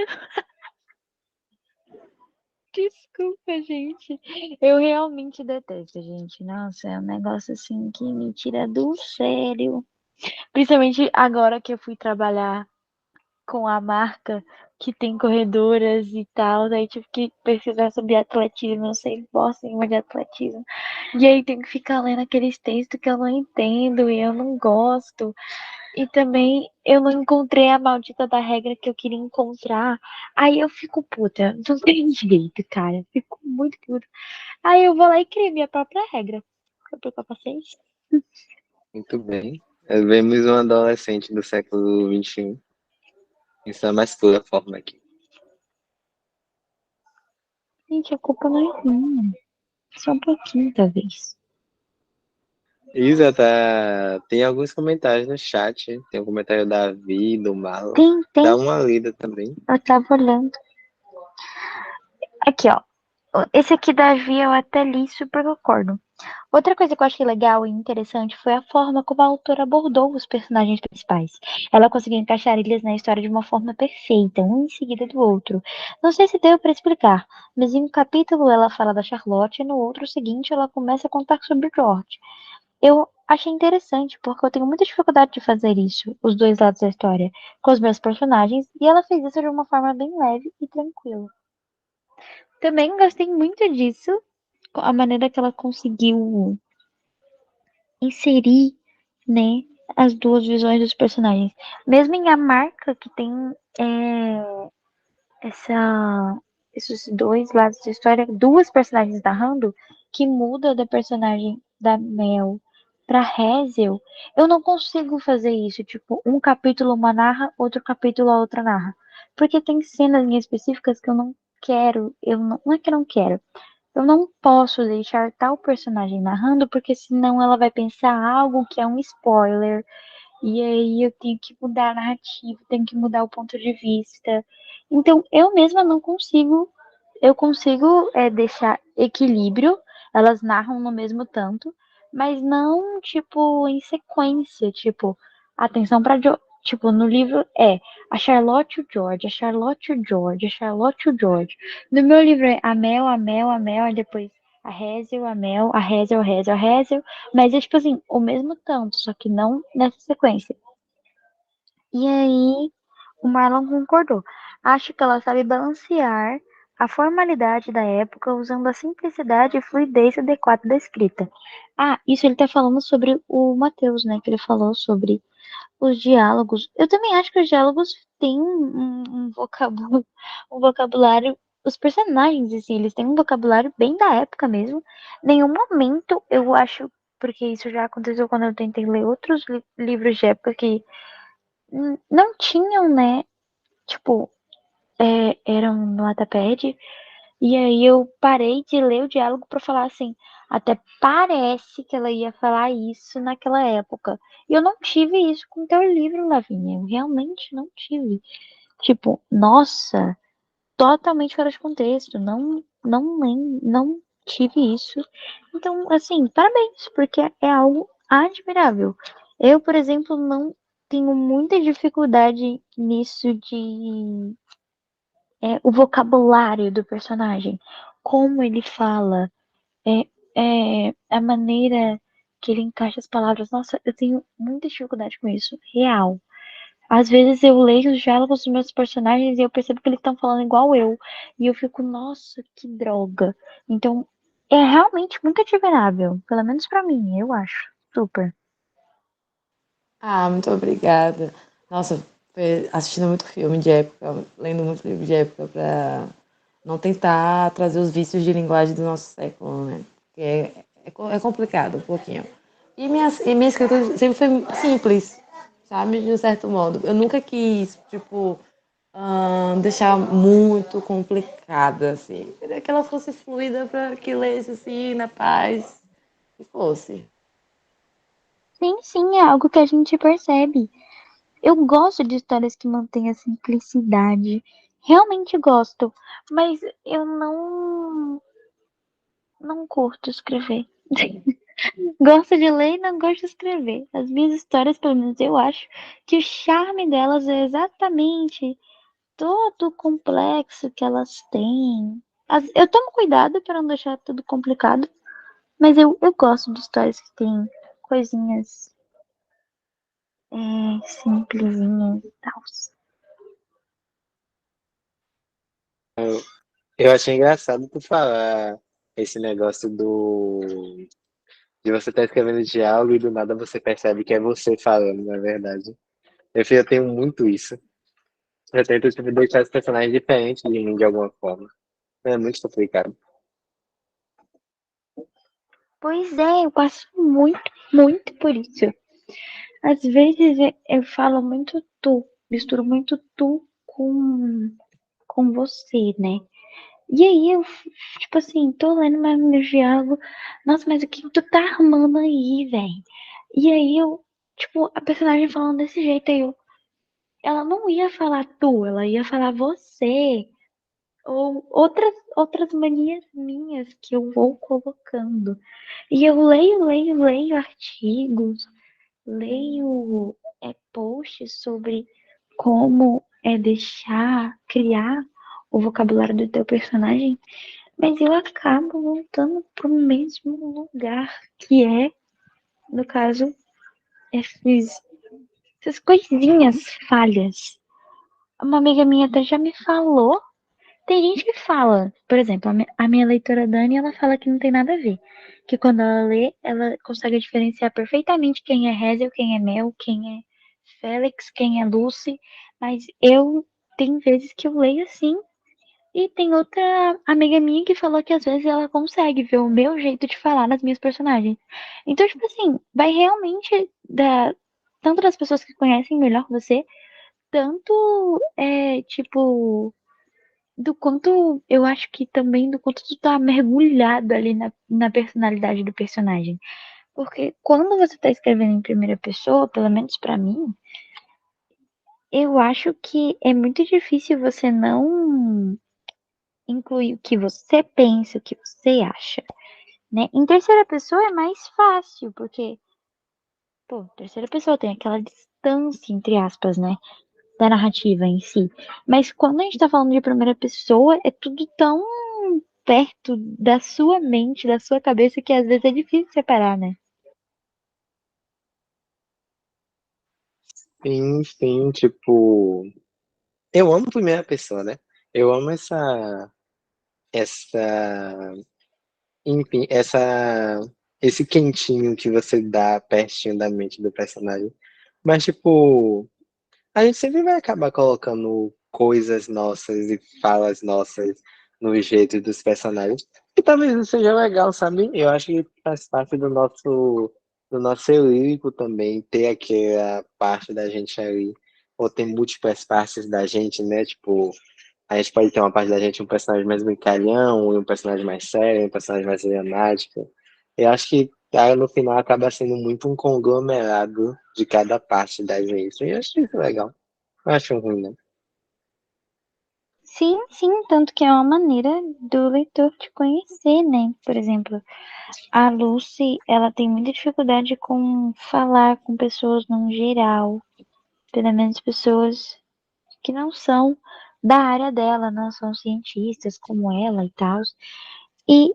Desculpa, gente. Eu realmente detesto, gente. Nossa, é um negócio assim que me tira do sério. Principalmente agora que eu fui trabalhar com a marca que tem corredoras e tal. Daí tive que pesquisar sobre atletismo. Eu sei bosta nenhuma de atletismo. E aí tem que ficar lendo aqueles textos que eu não entendo e eu não gosto. E também eu não encontrei a maldita da regra que eu queria encontrar. Aí eu fico puta. Não tem jeito, cara. Eu fico muito puta. Aí eu vou lá e crio minha própria regra. Foi pra vocês. Muito bem. Vemos um adolescente do século XXI em sua mais pura forma aqui. Gente, a culpa não é minha. Só um pouquinho, talvez. Isa, tem alguns comentários no chat. Tem um comentário da Davi, do Marlon. Tem. Dá uma lida também. Eu tava olhando. Aqui, ó. Esse aqui da Via eu até li e super concordo. Outra coisa que eu achei legal e interessante foi a forma como a autora abordou os personagens principais. Ela conseguiu encaixar eles na história de uma forma perfeita, um em seguida do outro. Não sei se deu para explicar, mas em um capítulo ela fala da Charlotte e no outro seguinte ela começa a contar sobre George. Eu achei interessante porque eu tenho muita dificuldade de fazer isso, os dois lados da história, com os meus personagens, e ela fez isso de uma forma bem leve e tranquila. Também gostei muito disso, a maneira que ela conseguiu inserir, né, as duas visões dos personagens. Mesmo em A Marca, que tem essa, esses dois lados da história, duas personagens narrando, que muda da personagem da Mel pra Hazel, eu não consigo fazer isso. Tipo, um capítulo uma narra, outro capítulo a outra narra. Porque tem cenas em específicas que eu não quero, não é que eu não quero, eu não posso deixar tal personagem narrando, porque senão ela vai pensar algo que é um spoiler. E aí eu tenho que mudar a narrativa, tenho que mudar o ponto de vista. Então eu mesma não consigo. Eu consigo deixar equilíbrio, elas narram no mesmo tanto, mas não tipo em sequência, tipo, atenção para tipo, no livro é a Charlotte e o George, a Charlotte e o George, a Charlotte e o George. No meu livro é a Mel, a Mel, a Mel, e depois a Hazel, a Mel, a Hazel, a Hazel, a Hazel, mas é tipo assim, o mesmo tanto, só que não nessa sequência. E aí, o Marlon concordou. Acho que ela sabe balancear a formalidade da época usando a simplicidade e fluidez adequada da escrita. Ah, isso ele tá falando sobre o Mateus, né? Que ele falou sobre os diálogos. Eu também acho que os diálogos têm um vocabulário. Os personagens, assim, eles têm um vocabulário bem da época mesmo. Nenhum momento eu acho, porque isso já aconteceu quando eu tentei ler outros livros de época que não tinham, né? Tipo, eram no Wattpad. E aí eu parei de ler o diálogo pra falar assim, até parece que ela ia falar isso naquela época. E eu não tive isso com o teu livro, Lavínia. Eu realmente não tive. Tipo, nossa, totalmente fora de contexto. Não tive isso. Então, assim, parabéns, porque é algo admirável. Eu, por exemplo, não tenho muita dificuldade nisso de o vocabulário do personagem, como ele fala, a maneira que ele encaixa as palavras. Nossa, eu tenho muita dificuldade com isso, real. Às vezes eu leio os diálogos dos meus personagens e eu percebo que eles estão falando igual eu. E eu fico, nossa, que droga. Então, é realmente muito admirável. Pelo menos pra mim, eu acho. Super. Ah, muito obrigada. Nossa, assistindo muito filme de época, lendo muito livro de época não tentar trazer os vícios de linguagem do nosso século, né? Porque é complicado um pouquinho. E minha escrita sempre foi simples, sabe? De um certo modo. Eu nunca quis, tipo, deixar muito complicada, assim. Eu queria que ela fosse fluida para que lesse, assim, na paz, e fosse. Sim, sim, é algo que a gente percebe. Eu gosto de histórias que mantêm a simplicidade. Realmente gosto. Mas eu não curto escrever. Gosto de ler e não gosto de escrever. As minhas histórias, pelo menos eu acho, que o charme delas é exatamente todo o complexo que elas têm. Eu tomo cuidado para não deixar tudo complicado, mas eu gosto de histórias que têm coisinhas simplesinhas e tal. Eu achei engraçado tu falar esse negócio de você estar escrevendo diálogo e do nada você percebe que é você falando, na verdade. Eu tenho muito isso. Eu tento tipo, deixar os personagens diferentes de mim de alguma forma. É muito complicado. Pois é, eu passo muito, muito por isso. Às vezes eu falo muito tu, misturo muito tu com você, né? E aí eu, tipo assim, tô lendo mais meu diálogo, nossa, mas o que tu tá armando aí, velho? E aí eu, tipo, a personagem falando desse jeito, aí ela não ia falar tu, ela ia falar você. Ou outras manias minhas que eu vou colocando. E eu leio artigos, leio posts sobre como criar o vocabulário do teu personagem, mas eu acabo voltando pro mesmo lugar, que é, no caso, essas coisinhas falhas. Uma amiga minha até já me falou. Tem gente que fala, por exemplo, a minha leitora Dani, ela fala que não tem nada a ver. Que quando ela lê, ela consegue diferenciar perfeitamente quem é Hazel, quem é Mel, quem é Félix, quem é Lucy. Mas eu, tem vezes que eu leio assim. E tem outra amiga minha que falou que às vezes ela consegue ver o meu jeito de falar nas minhas personagens. Então, tipo assim, vai realmente tanto das pessoas que conhecem melhor você, tanto, tipo do quanto eu acho que também do quanto tu tá mergulhado ali na personalidade do personagem. Porque quando você tá escrevendo em primeira pessoa, pelo menos pra mim, eu acho que é muito difícil você não incluir o que você pensa, o que você acha, né? Em terceira pessoa é mais fácil, porque, pô, terceira pessoa tem aquela distância, entre aspas, né? Da narrativa em si. Mas quando a gente tá falando de primeira pessoa, é tudo tão perto da sua mente, da sua cabeça, que às vezes é difícil separar, né? Sim, sim, tipo. Eu amo primeira pessoa, né? Eu amo essa, enfim, esse quentinho que você dá pertinho da mente do personagem. Mas, tipo, a gente sempre vai acabar colocando coisas nossas e falas nossas no jeito dos personagens. E talvez isso seja legal, sabe? Eu acho que faz parte do nosso ser lírico também, ter aquela parte da gente ali, ou tem múltiplas partes da gente, né? Tipo, a gente pode ter uma parte da gente, um personagem mais brincalhão, um personagem mais sério, um personagem mais dramático. Eu acho que no final acaba sendo muito um conglomerado de cada parte da gente. E eu acho isso legal. Não acho ruim, né? Sim, sim, tanto que é uma maneira do leitor te conhecer, né? Por exemplo, a Lucy, ela tem muita dificuldade com falar com pessoas no geral, pelo menos pessoas que não são da área dela, não são cientistas como ela e tal. E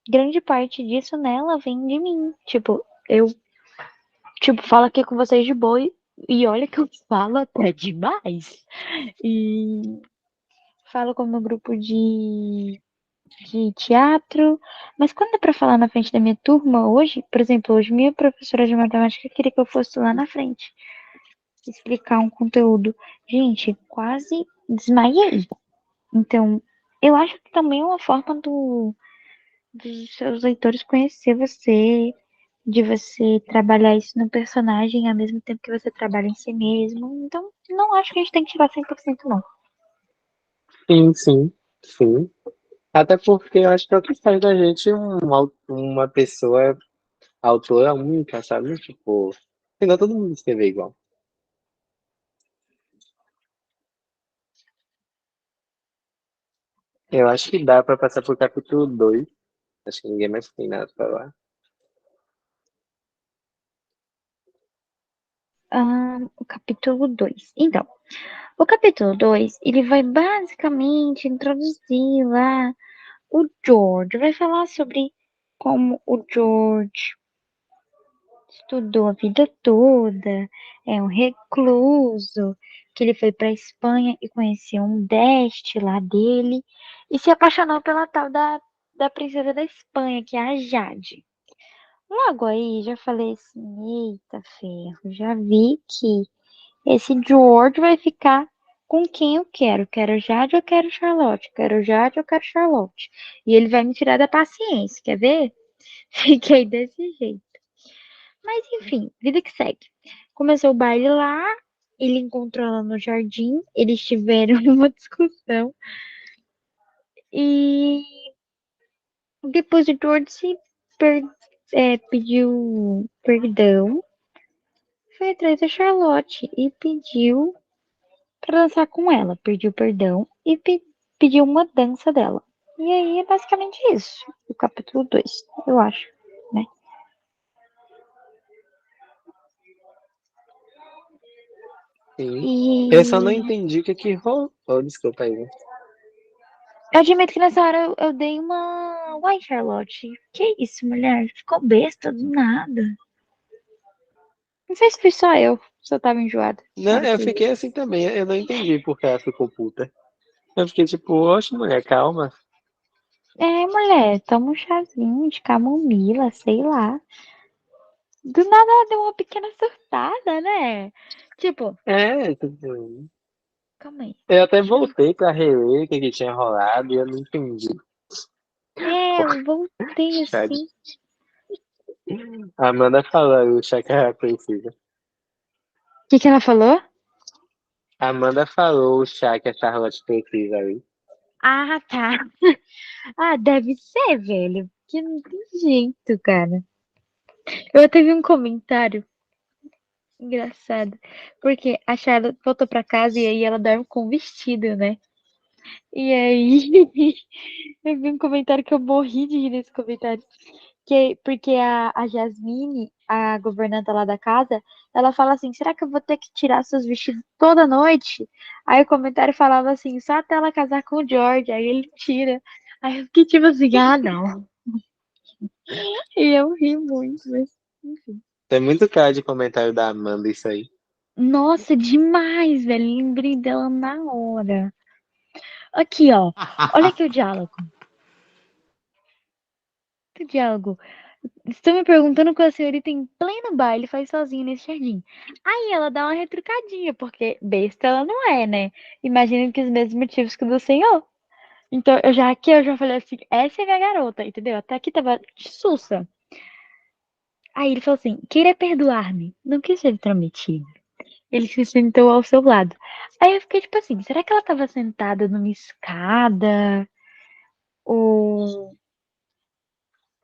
grande parte disso nela vem de mim. Tipo, eu, falo aqui com vocês de boa e olha que eu falo até demais. E falo com o meu grupo de teatro, mas quando é pra falar na frente da minha turma hoje, por exemplo, hoje minha professora de matemática queria que eu fosse lá na frente explicar um conteúdo. Gente, quase desmaiei. Então, eu acho que também é uma forma dos seus leitores conhecer você, de você trabalhar isso no personagem ao mesmo tempo que você trabalha em si mesmo. Então, não acho que a gente tem que tirar 100% não. Sim, sim, sim. Até porque eu acho que é o que faz da gente uma pessoa autora única, sabe? Tipo, senão todo mundo escrever igual. Eu acho que dá pra passar pro capítulo 2. Acho que ninguém mais tem nada pra falar. O capítulo 2. Então, o capítulo 2 ele vai basicamente introduzir lá o George. Vai falar sobre como o George estudou a vida toda, é um recluso, que ele foi para Espanha e conheceu um deste lá dele e se apaixonou pela tal da princesa da Espanha, que é a Jade. Logo aí, já falei assim, eita ferro, já vi que esse George vai ficar com quem eu quero. Quero Jade ou quero Charlotte? Quero Jade ou quero Charlotte? E ele vai me tirar da paciência, quer ver? Fiquei desse jeito. Mas enfim, vida que segue. Começou o baile lá, ele encontrou ela no jardim, eles tiveram uma discussão. E depois o George pediu perdão, foi atrás da Charlotte e pediu pra dançar com ela. Pediu perdão e pediu uma dança dela. E aí é basicamente isso. O capítulo 2 eu acho, né? Sim. Eu só não E entendi o que rolou. Oh, desculpa aí. eu admito que nessa hora eu dei uma. Uai, Charlotte, que isso, mulher? Ficou besta do nada. Não sei se fui só eu, se eu tava enjoada. Na Não, hora eu que. fiquei assim também. Eu não entendi por que ela ficou puta. Eu fiquei tipo, oxe, mulher, calma. É, mulher, toma um chazinho de camomila, sei lá. Do nada ela deu uma pequena surtada, né? Tipo, É, tipo, calma aí. eu até Deixa eu. voltei pra reler o que tinha rolado e eu não entendi. É, eu voltei Sabe? assim. A Amanda falou, o Chakra precisa. O que que ela falou? A Amanda falou o chá que a Charlotte precisa ali. Ah, tá. Ah, deve ser, velho. Porque não tem jeito, cara. Eu até vi um comentário engraçado. Porque a Charlotte voltou pra casa e aí ela dorme com vestido, né? E aí eu vi um comentário que eu morri de rir nesse comentário. Porque a Jasmine, a governanta lá da casa, ela fala assim: será que eu vou ter que tirar seus vestidos toda noite? Aí o comentário falava assim: só até ela casar com o George. Aí ele tira. Aí eu fiquei tipo assim: ah, não. E eu ri muito, mas enfim. Tem muito cara de comentário da Amanda isso aí. Nossa, demais, velho. Lembrei dela na hora. Aqui, ó. Olha aqui o diálogo. O diálogo. Estou me perguntando o que a senhorita em pleno baile faz sozinha nesse jardim. Aí ela dá uma retrucadinha, porque besta ela não é, né? Imagino que os mesmos motivos que o do senhor. Então, eu já falei assim, essa é minha garota, entendeu? Até aqui tava de sussa. Aí ele falou assim, queira perdoar-me. Não quis ser intrometido. Ele se sentou ao seu lado. Aí eu fiquei tipo assim, será que ela tava sentada numa escada? Ou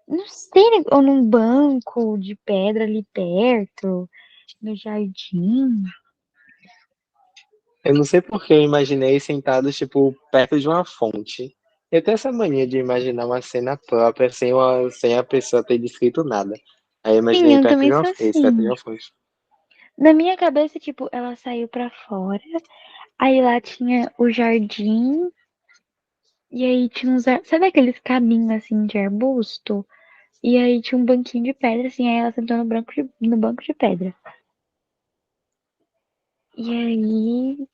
não sei, né? Ou num banco de pedra ali perto, no jardim. Eu não sei porque eu imaginei sentados, tipo, perto de uma fonte. Eu tenho essa mania de imaginar uma cena própria sem a pessoa ter descrito nada. Aí eu Sim, imaginei eu perto de também uma, sou perto de assim. uma fonte. Na minha cabeça, tipo, ela saiu pra fora, aí lá tinha o jardim, e aí tinha uns. Sabe aqueles caminhos assim de arbusto? E aí tinha um banquinho de pedra, assim, aí ela sentou no banco de pedra. E aí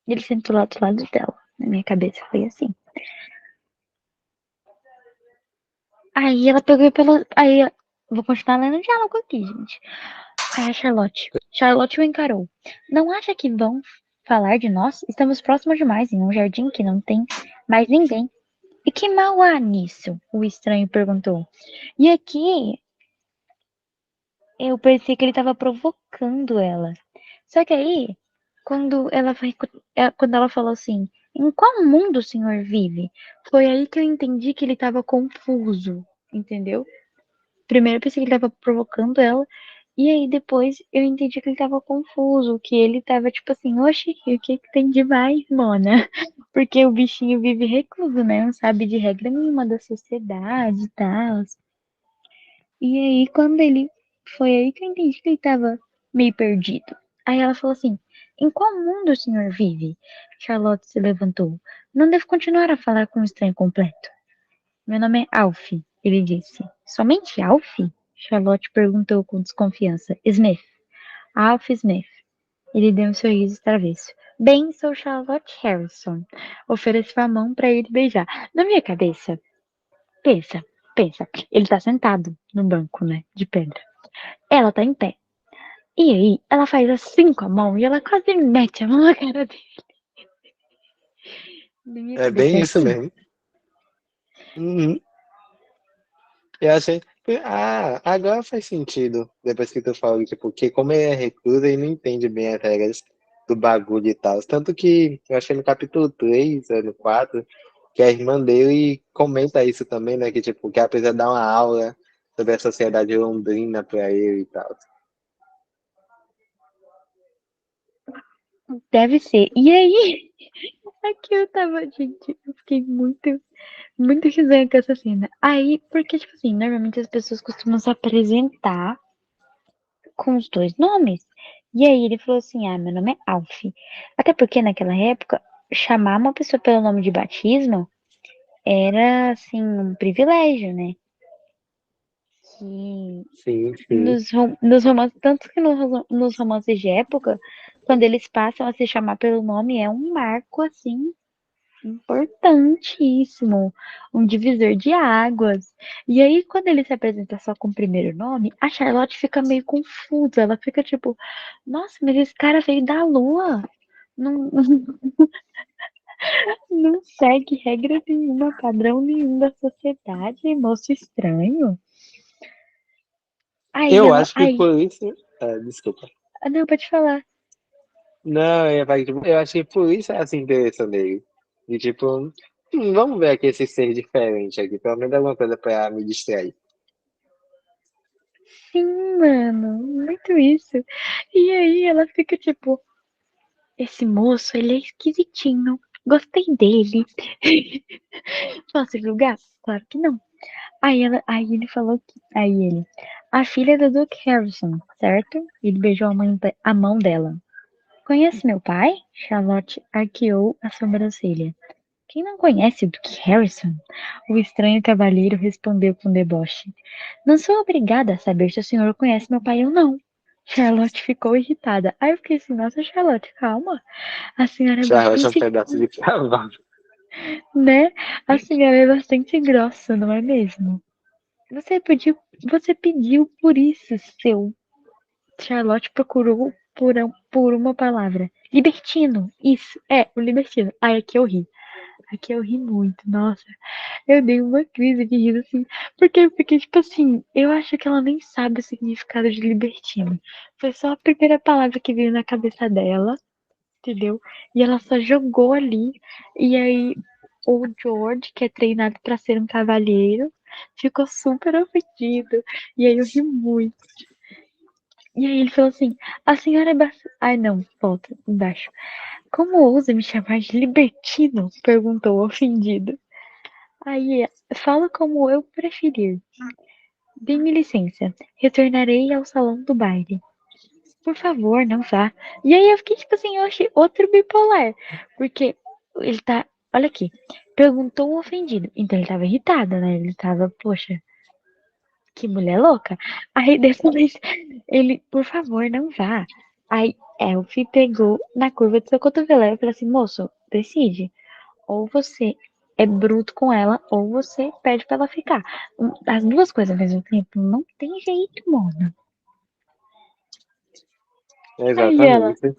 ele sentou lá do lado dela. Na minha cabeça foi assim. Aí ela pegou e pela. Aí. Vou continuar lendo o diálogo aqui, gente. Aí a Charlotte. Charlotte o encarou. Não acha que vão falar de nós? Estamos próximos demais, em um jardim que não tem mais ninguém. E que mal há nisso? O estranho perguntou. E aqui eu pensei que ele estava provocando ela. Só que aí, quando ela falou assim, em qual mundo o senhor vive? Foi aí que eu entendi que ele estava confuso, entendeu? Primeiro eu pensei que ele estava provocando ela, e aí depois eu entendi que ele estava confuso, que ele estava tipo assim, oxe, o que que tem demais, Mona? Porque o bichinho vive recluso, né? Não sabe de regra nenhuma da sociedade e tal. E aí, quando ele. Foi aí que eu entendi que ele tava meio perdido. Aí ela falou assim: em qual mundo o senhor vive? Charlotte se levantou. Não devo continuar a falar com um estranho completo. Meu nome é Alf, ele disse. Somente Alf? Charlotte perguntou com desconfiança. Smith. Alf Smith. Ele deu um sorriso travesso. Bem, sou Charlotte Harrison. Ofereceu a mão para ele beijar. Na minha cabeça, pensa, pensa. Ele tá sentado no banco, né, de pedra. Ela tá em pé. E aí, ela faz assim com a mão e ela quase mete a mão na cara dele. Na minha É cabeça bem é isso assim. mesmo. Uhum. Eu achei. Ah, agora faz sentido. Depois que tu falou, tipo, porque como ele é recluso, ele não entende bem as regras do bagulho e tal. Tanto que eu achei no capítulo 3, ou no 4, que a irmã dele comenta isso também, né? Que, tipo, que ela precisa dar uma aula sobre a sociedade londrina pra ele e tal. Deve ser. E aí, aqui eu tava, gente, eu fiquei muito risada com essa cena. Aí, porque, tipo assim, normalmente as pessoas costumam se apresentar com os dois nomes. E aí ele falou assim: ah, meu nome é Alf. Até porque naquela época, chamar uma pessoa pelo nome de batismo era, assim, um privilégio, né? Que Sim, sim. nos romances, tanto que nos romances de época, quando eles passam a se chamar pelo nome, é um marco, assim, importantíssimo, um divisor de águas. E aí, quando ele se apresenta só com o primeiro nome, a Charlotte fica meio confusa. Ela fica tipo, nossa, mas esse cara veio da lua. Não, não segue regra nenhuma, padrão nenhum da sociedade, moço estranho. Aí Eu ela, acho que aí, por isso. Ah, desculpa. não, pode falar. Não, eu acho que por isso ela se interessou nele. E tipo, vamos ver aqui esse ser diferente aqui. Pelo menos alguma coisa pra me distrair. Sim, mano, muito isso. E aí ela fica tipo, esse moço, ele é esquisitinho. Gostei dele. Posso julgar? Claro que não. Aí ele falou que. Aí ele. A filha do Duke Harrison, certo? Ele beijou a mão dela. Conhece meu pai? Charlotte arqueou a sobrancelha. Quem não conhece o Duke Harrison? O estranho cavalheiro respondeu com deboche. Não sou obrigada a saber se o senhor conhece meu pai ou não. Charlotte ficou irritada. Aí eu fiquei assim, nossa, Charlotte, calma. A senhora é Charlotte é um bastante, pedaço de cavalo. né? A senhora é bastante grossa, não é mesmo? Você pediu, você pediu por isso, seu. Charlotte procurou por uma palavra. Libertino. Isso, o libertino. Ai, aqui eu ri. Aqui eu ri muito, nossa. Eu dei uma crise de riso, assim, porque eu fiquei tipo assim, eu acho que ela nem sabe o significado de libertino. Foi só a primeira palavra que veio na cabeça dela, entendeu? E ela só jogou ali. E aí o George, que é treinado pra ser um cavalheiro, ficou super ofendido. E aí eu ri muito. E aí ele falou assim: a senhora é bastante. Ai, não, volta, embaixo. Como ousa me chamar de libertino? Perguntou, ofendido. Aí, fala como eu preferir. Dê-me licença. Retornarei ao salão do baile. Por favor, não vá. E aí eu fiquei tipo assim, eu achei outro bipolar. Porque ele tá. Olha aqui. Perguntou ofendido. Então ele tava irritado, né? Ele tava, poxa, que mulher louca. Aí depois ele, por favor, não vá. Aí Elfie pegou na curva do seu cotovelo e falou assim, moço, decide. Ou você é bruto com ela, ou você pede pra ela ficar. As duas coisas ao mesmo tempo não tem jeito, mano. Aí ela, Exatamente.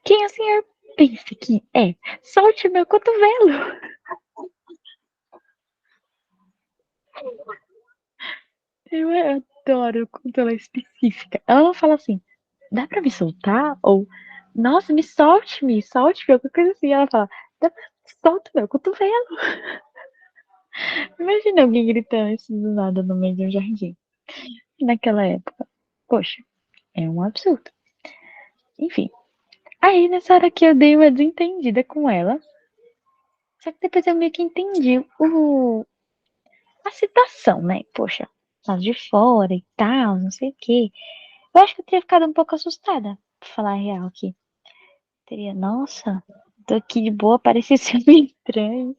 quem o senhor pensa que é? Solte meu cotovelo. Eu adoro quando ela é específica. Ela não fala assim, dá pra me soltar? Ou, nossa, me solte, alguma coisa assim. Ela fala, solta meu cotovelo. Imagina alguém gritando isso do nada no meio de um jardim. Naquela época. Poxa, é um absurdo. Enfim. Aí, nessa hora que eu dei uma desentendida com ela. Só que depois eu meio que entendi a situação, né? Poxa, lá de fora e tal, não sei o quê. Eu acho que eu teria ficado um pouco assustada, pra falar a real aqui. Teria, nossa, tô aqui de boa, parecia ser meio estranho.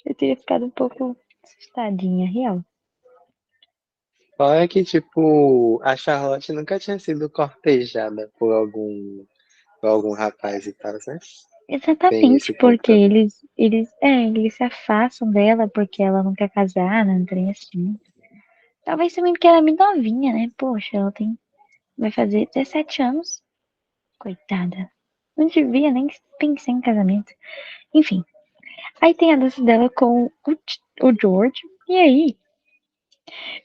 Eu teria ficado um pouco assustadinha, real. Fora que, tipo, a Charlotte nunca tinha sido cortejada por algum rapaz e tal, né? Tem Exatamente, esse ponto porque também. eles se afastam dela porque ela não quer casar, não tem assim. Talvez também porque ela é muito novinha, né? Poxa, vai fazer 17 anos. Coitada. Não devia nem pensar em casamento. Enfim. Aí tem a dança dela com o George. E aí,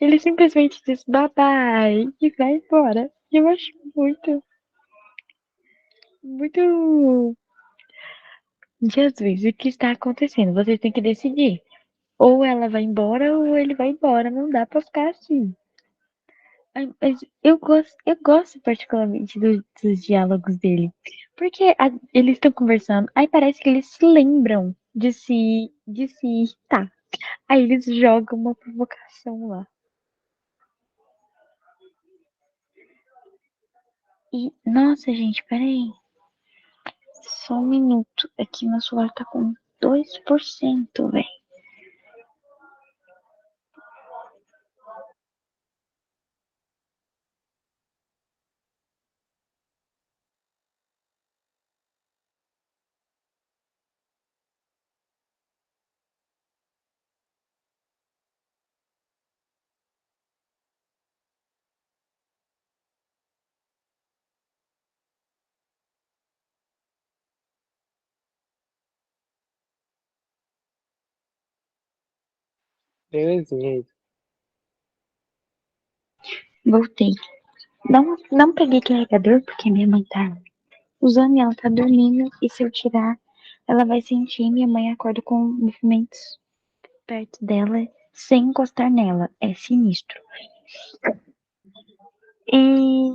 ele simplesmente diz bye bye e vai embora. E eu acho muito, muito. Jesus, o que está acontecendo? Vocês têm que decidir. Ou ela vai embora ou ele vai embora. Não dá pra ficar assim. Mas eu gosto particularmente dos diálogos dele. Porque eles estão conversando, aí parece que eles se lembram de se irritar. Aí eles jogam uma provocação lá. E, nossa, gente, peraí. Só um minuto. Aqui meu celular tá com 2%, velho. Belezinha. Voltei. Não peguei carregador porque minha mãe tá usando e ela tá dormindo. E se eu tirar, ela vai sentir. Minha mãe acorda com movimentos perto dela sem encostar nela. É sinistro. E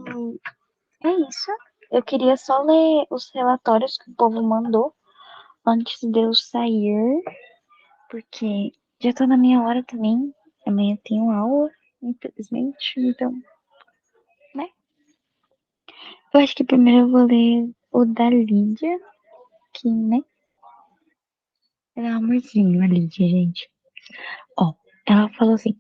é isso. Eu queria só ler os relatórios que o povo mandou antes de eu sair, porque já tô na minha hora também. Amanhã tenho aula, infelizmente, então, né? Eu acho que primeiro eu vou ler o da Lídia, que, né? Ela é um amorzinho, a Lídia, gente. Ó, ela falou assim: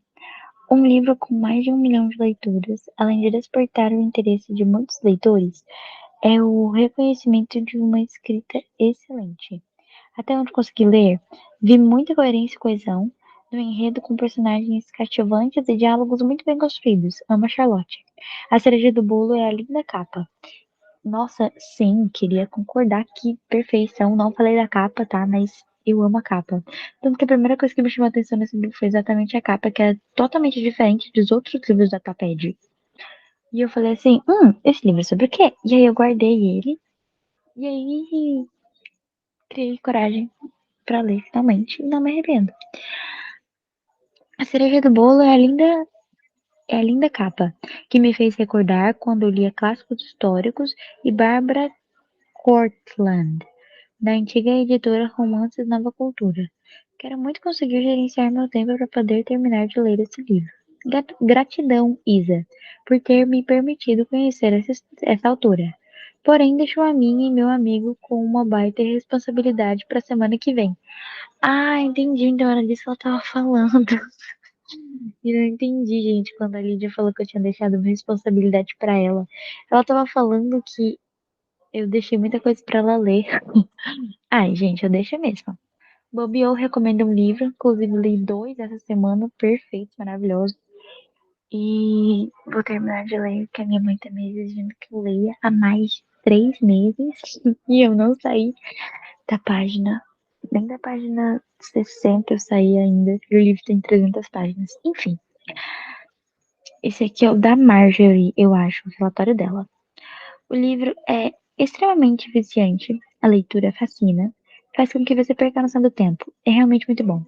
um livro com mais de 1 milhão de leituras, além de despertar o interesse de muitos leitores, é o reconhecimento de uma escrita excelente. Até onde consegui ler, vi muita coerência e coesão no enredo com personagens cativantes e diálogos muito bem construídos. Amo a Charlotte. A cereja do bolo é a linda capa. Nossa, sim, queria concordar que perfeição. Não falei da capa, tá? Mas eu amo a capa. Tanto que a primeira coisa que me chamou a atenção nesse livro foi exatamente a capa, que é totalmente diferente dos outros livros da Taped. E eu falei assim, esse livro é sobre o quê? E aí eu guardei ele. E aí criei coragem pra ler finalmente. E não me arrependo. A cereja do bolo é a linda capa, que me fez recordar quando eu lia clássicos históricos e Barbara Cortland, da antiga editora Romances Nova Cultura. Quero muito conseguir gerenciar meu tempo para poder terminar de ler esse livro. Gratidão, Isa, por ter me permitido conhecer essa autora. Porém, deixou a mim e meu amigo com uma baita responsabilidade para a semana que vem. Ah, entendi. Então era disso que ela tava falando. E eu entendi, gente, quando a Lídia falou que eu tinha deixado uma responsabilidade pra ela. Ela tava falando que eu deixei muita coisa pra ela ler. Ai, gente, eu deixo mesmo. Bobiou recomenda um livro, inclusive li 2 essa semana, perfeitos, maravilhosos. E vou terminar de ler, que a minha mãe tá me exigindo que eu leia há mais de 3 meses. E eu não saí da página, nem da página 60 eu saí ainda. E o livro tem 300 páginas. Enfim. Esse aqui é o da Marjorie, eu acho, o relatório dela. O livro é extremamente viciante, a leitura fascina, faz com que você perca a noção do tempo. É realmente muito bom.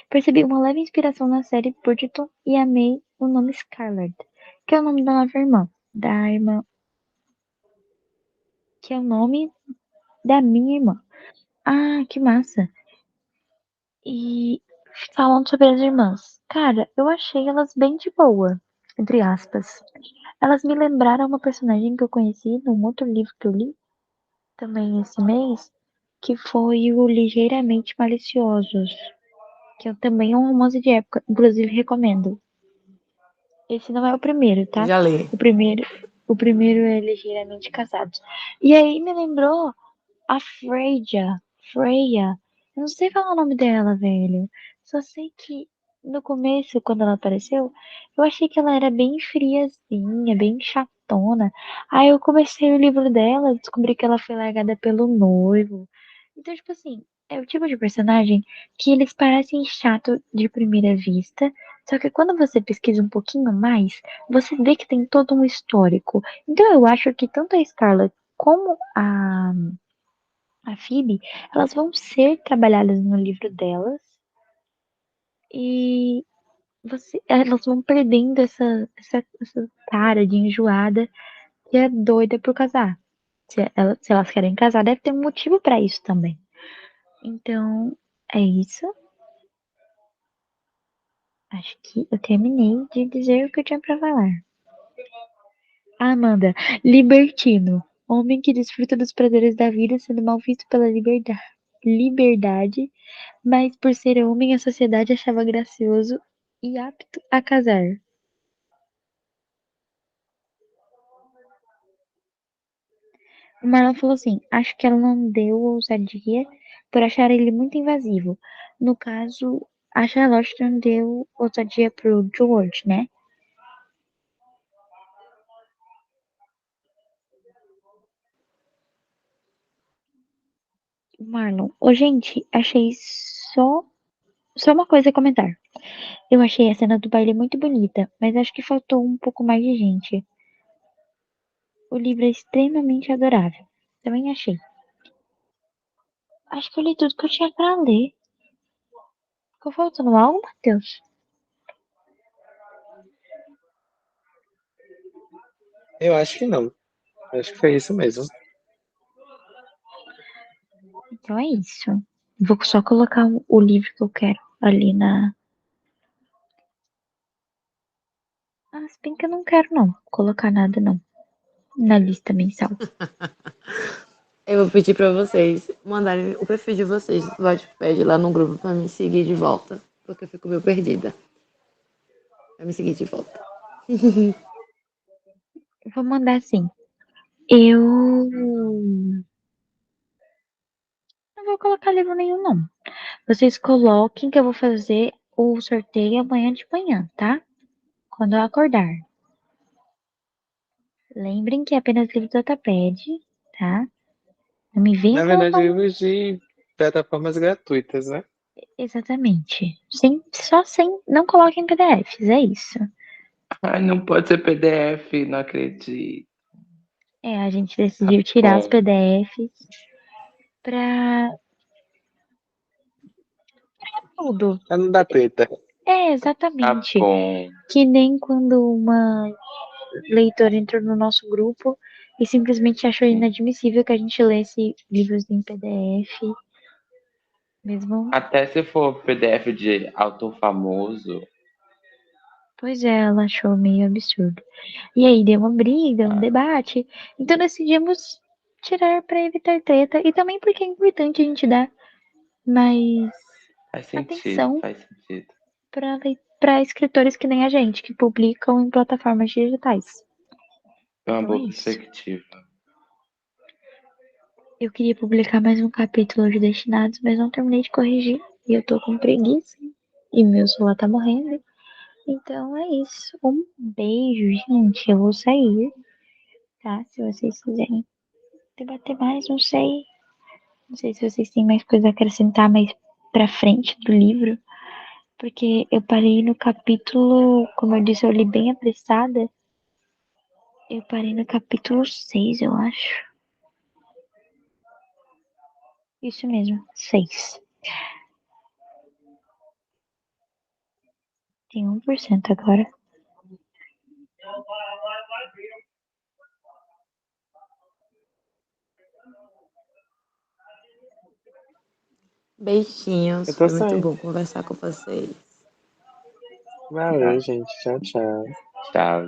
Percebi uma leve inspiração na série Bridgerton e amei o nome Scarlett, que é o nome da nova irmã, que é o nome da minha irmã. Ah, que massa! E falando sobre as irmãs, cara, eu achei elas bem de boa, entre aspas. Elas me lembraram uma personagem que eu conheci num outro livro que eu li também esse mês, que foi o Ligeiramente Maliciosos, que também é um romance de época, inclusive recomendo. Esse não é o primeiro, tá? Já li. O primeiro é Ligeiramente Casados. E aí me lembrou a Freya. Eu não sei falar o nome dela, velho. Só sei que no começo, quando ela apareceu, eu achei que ela era bem friazinha, bem chatona. Aí eu comecei o livro dela, descobri que ela foi largada pelo noivo. Então, tipo assim, é o tipo de personagem que eles parecem chato de primeira vista, só que quando você pesquisa um pouquinho mais, você vê que tem todo um histórico. Então eu acho que tanto a Scarlett como a Phoebe, elas vão ser trabalhadas no livro delas e elas vão perdendo essa cara de enjoada que é doida por casar. Se elas querem casar, deve ter um motivo pra isso também. Então, é isso. Acho que eu terminei de dizer o que eu tinha pra falar. Amanda, libertino. Homem que desfruta dos prazeres da vida sendo mal visto pela liberdade, mas por ser homem a sociedade achava gracioso e apto a casar. O Marlon falou assim: acho que ela não deu ousadia por achar ele muito invasivo. No caso, a Charlotte não deu ousadia pro George, né? Marlon, ô gente, achei só uma coisa a comentar. Eu achei a cena do baile muito bonita, mas acho que faltou um pouco mais de gente. O livro é extremamente adorável. Também achei. Acho que eu li tudo que eu tinha pra ler. Ficou faltando algo, Matheus? Eu acho que não. Eu acho que foi isso mesmo. Então é isso. Vou só colocar o livro que eu quero ali na. Ah, se bem que eu não quero não colocar nada não. Na lista mensal. Eu vou pedir pra vocês mandarem o perfil de vocês do Wattpad lá no grupo pra me seguir de volta. Porque eu fico meio perdida. Pra me seguir de volta. Eu vou mandar assim. Eu não vou colocar livro nenhum não. Vocês coloquem que eu vou fazer o sorteio amanhã de manhã, tá? Quando eu acordar. Lembrem que é apenas livro do Wattpad, tá? Não me venham Na verdade, colocar um. livros de plataformas gratuitas, né? Exatamente. Só sem. Não coloquem PDFs, é isso. Ai, não pode ser PDF, não acredito. É, a gente decidiu tirar os Bom, PDFs pra tudo. Pra não dar treta. É, tá exatamente. bom. Que nem quando uma leitora entrou no nosso grupo e simplesmente achou inadmissível que a gente lesse livros em PDF, mesmo. Até se for PDF de autor famoso, Pois é, ela achou meio absurdo. E aí deu uma briga, um debate. Então decidimos tirar para evitar treta e também porque é importante a gente dar mais faz sentido, atenção faz sentido. para escritores que nem a gente, que publicam em plataformas digitais. É uma Então é boa isso. perspectiva. Eu queria publicar mais um capítulo de Destinados, mas não terminei de corrigir. E eu tô com preguiça. E meu celular tá morrendo. Então é isso. Um beijo, gente. Eu vou sair, tá? Se vocês quiserem debater mais, não sei. Não sei se vocês têm mais coisa a acrescentar mais pra frente do livro. Porque eu parei no capítulo, como eu disse, eu li bem apressada. Eu parei no capítulo 6, eu acho. Isso mesmo, 6. Tem 1% agora. Beijinhos, Eu tô foi muito saindo. bom conversar com vocês. Valeu, gente. Tchau, tchau. Tchau.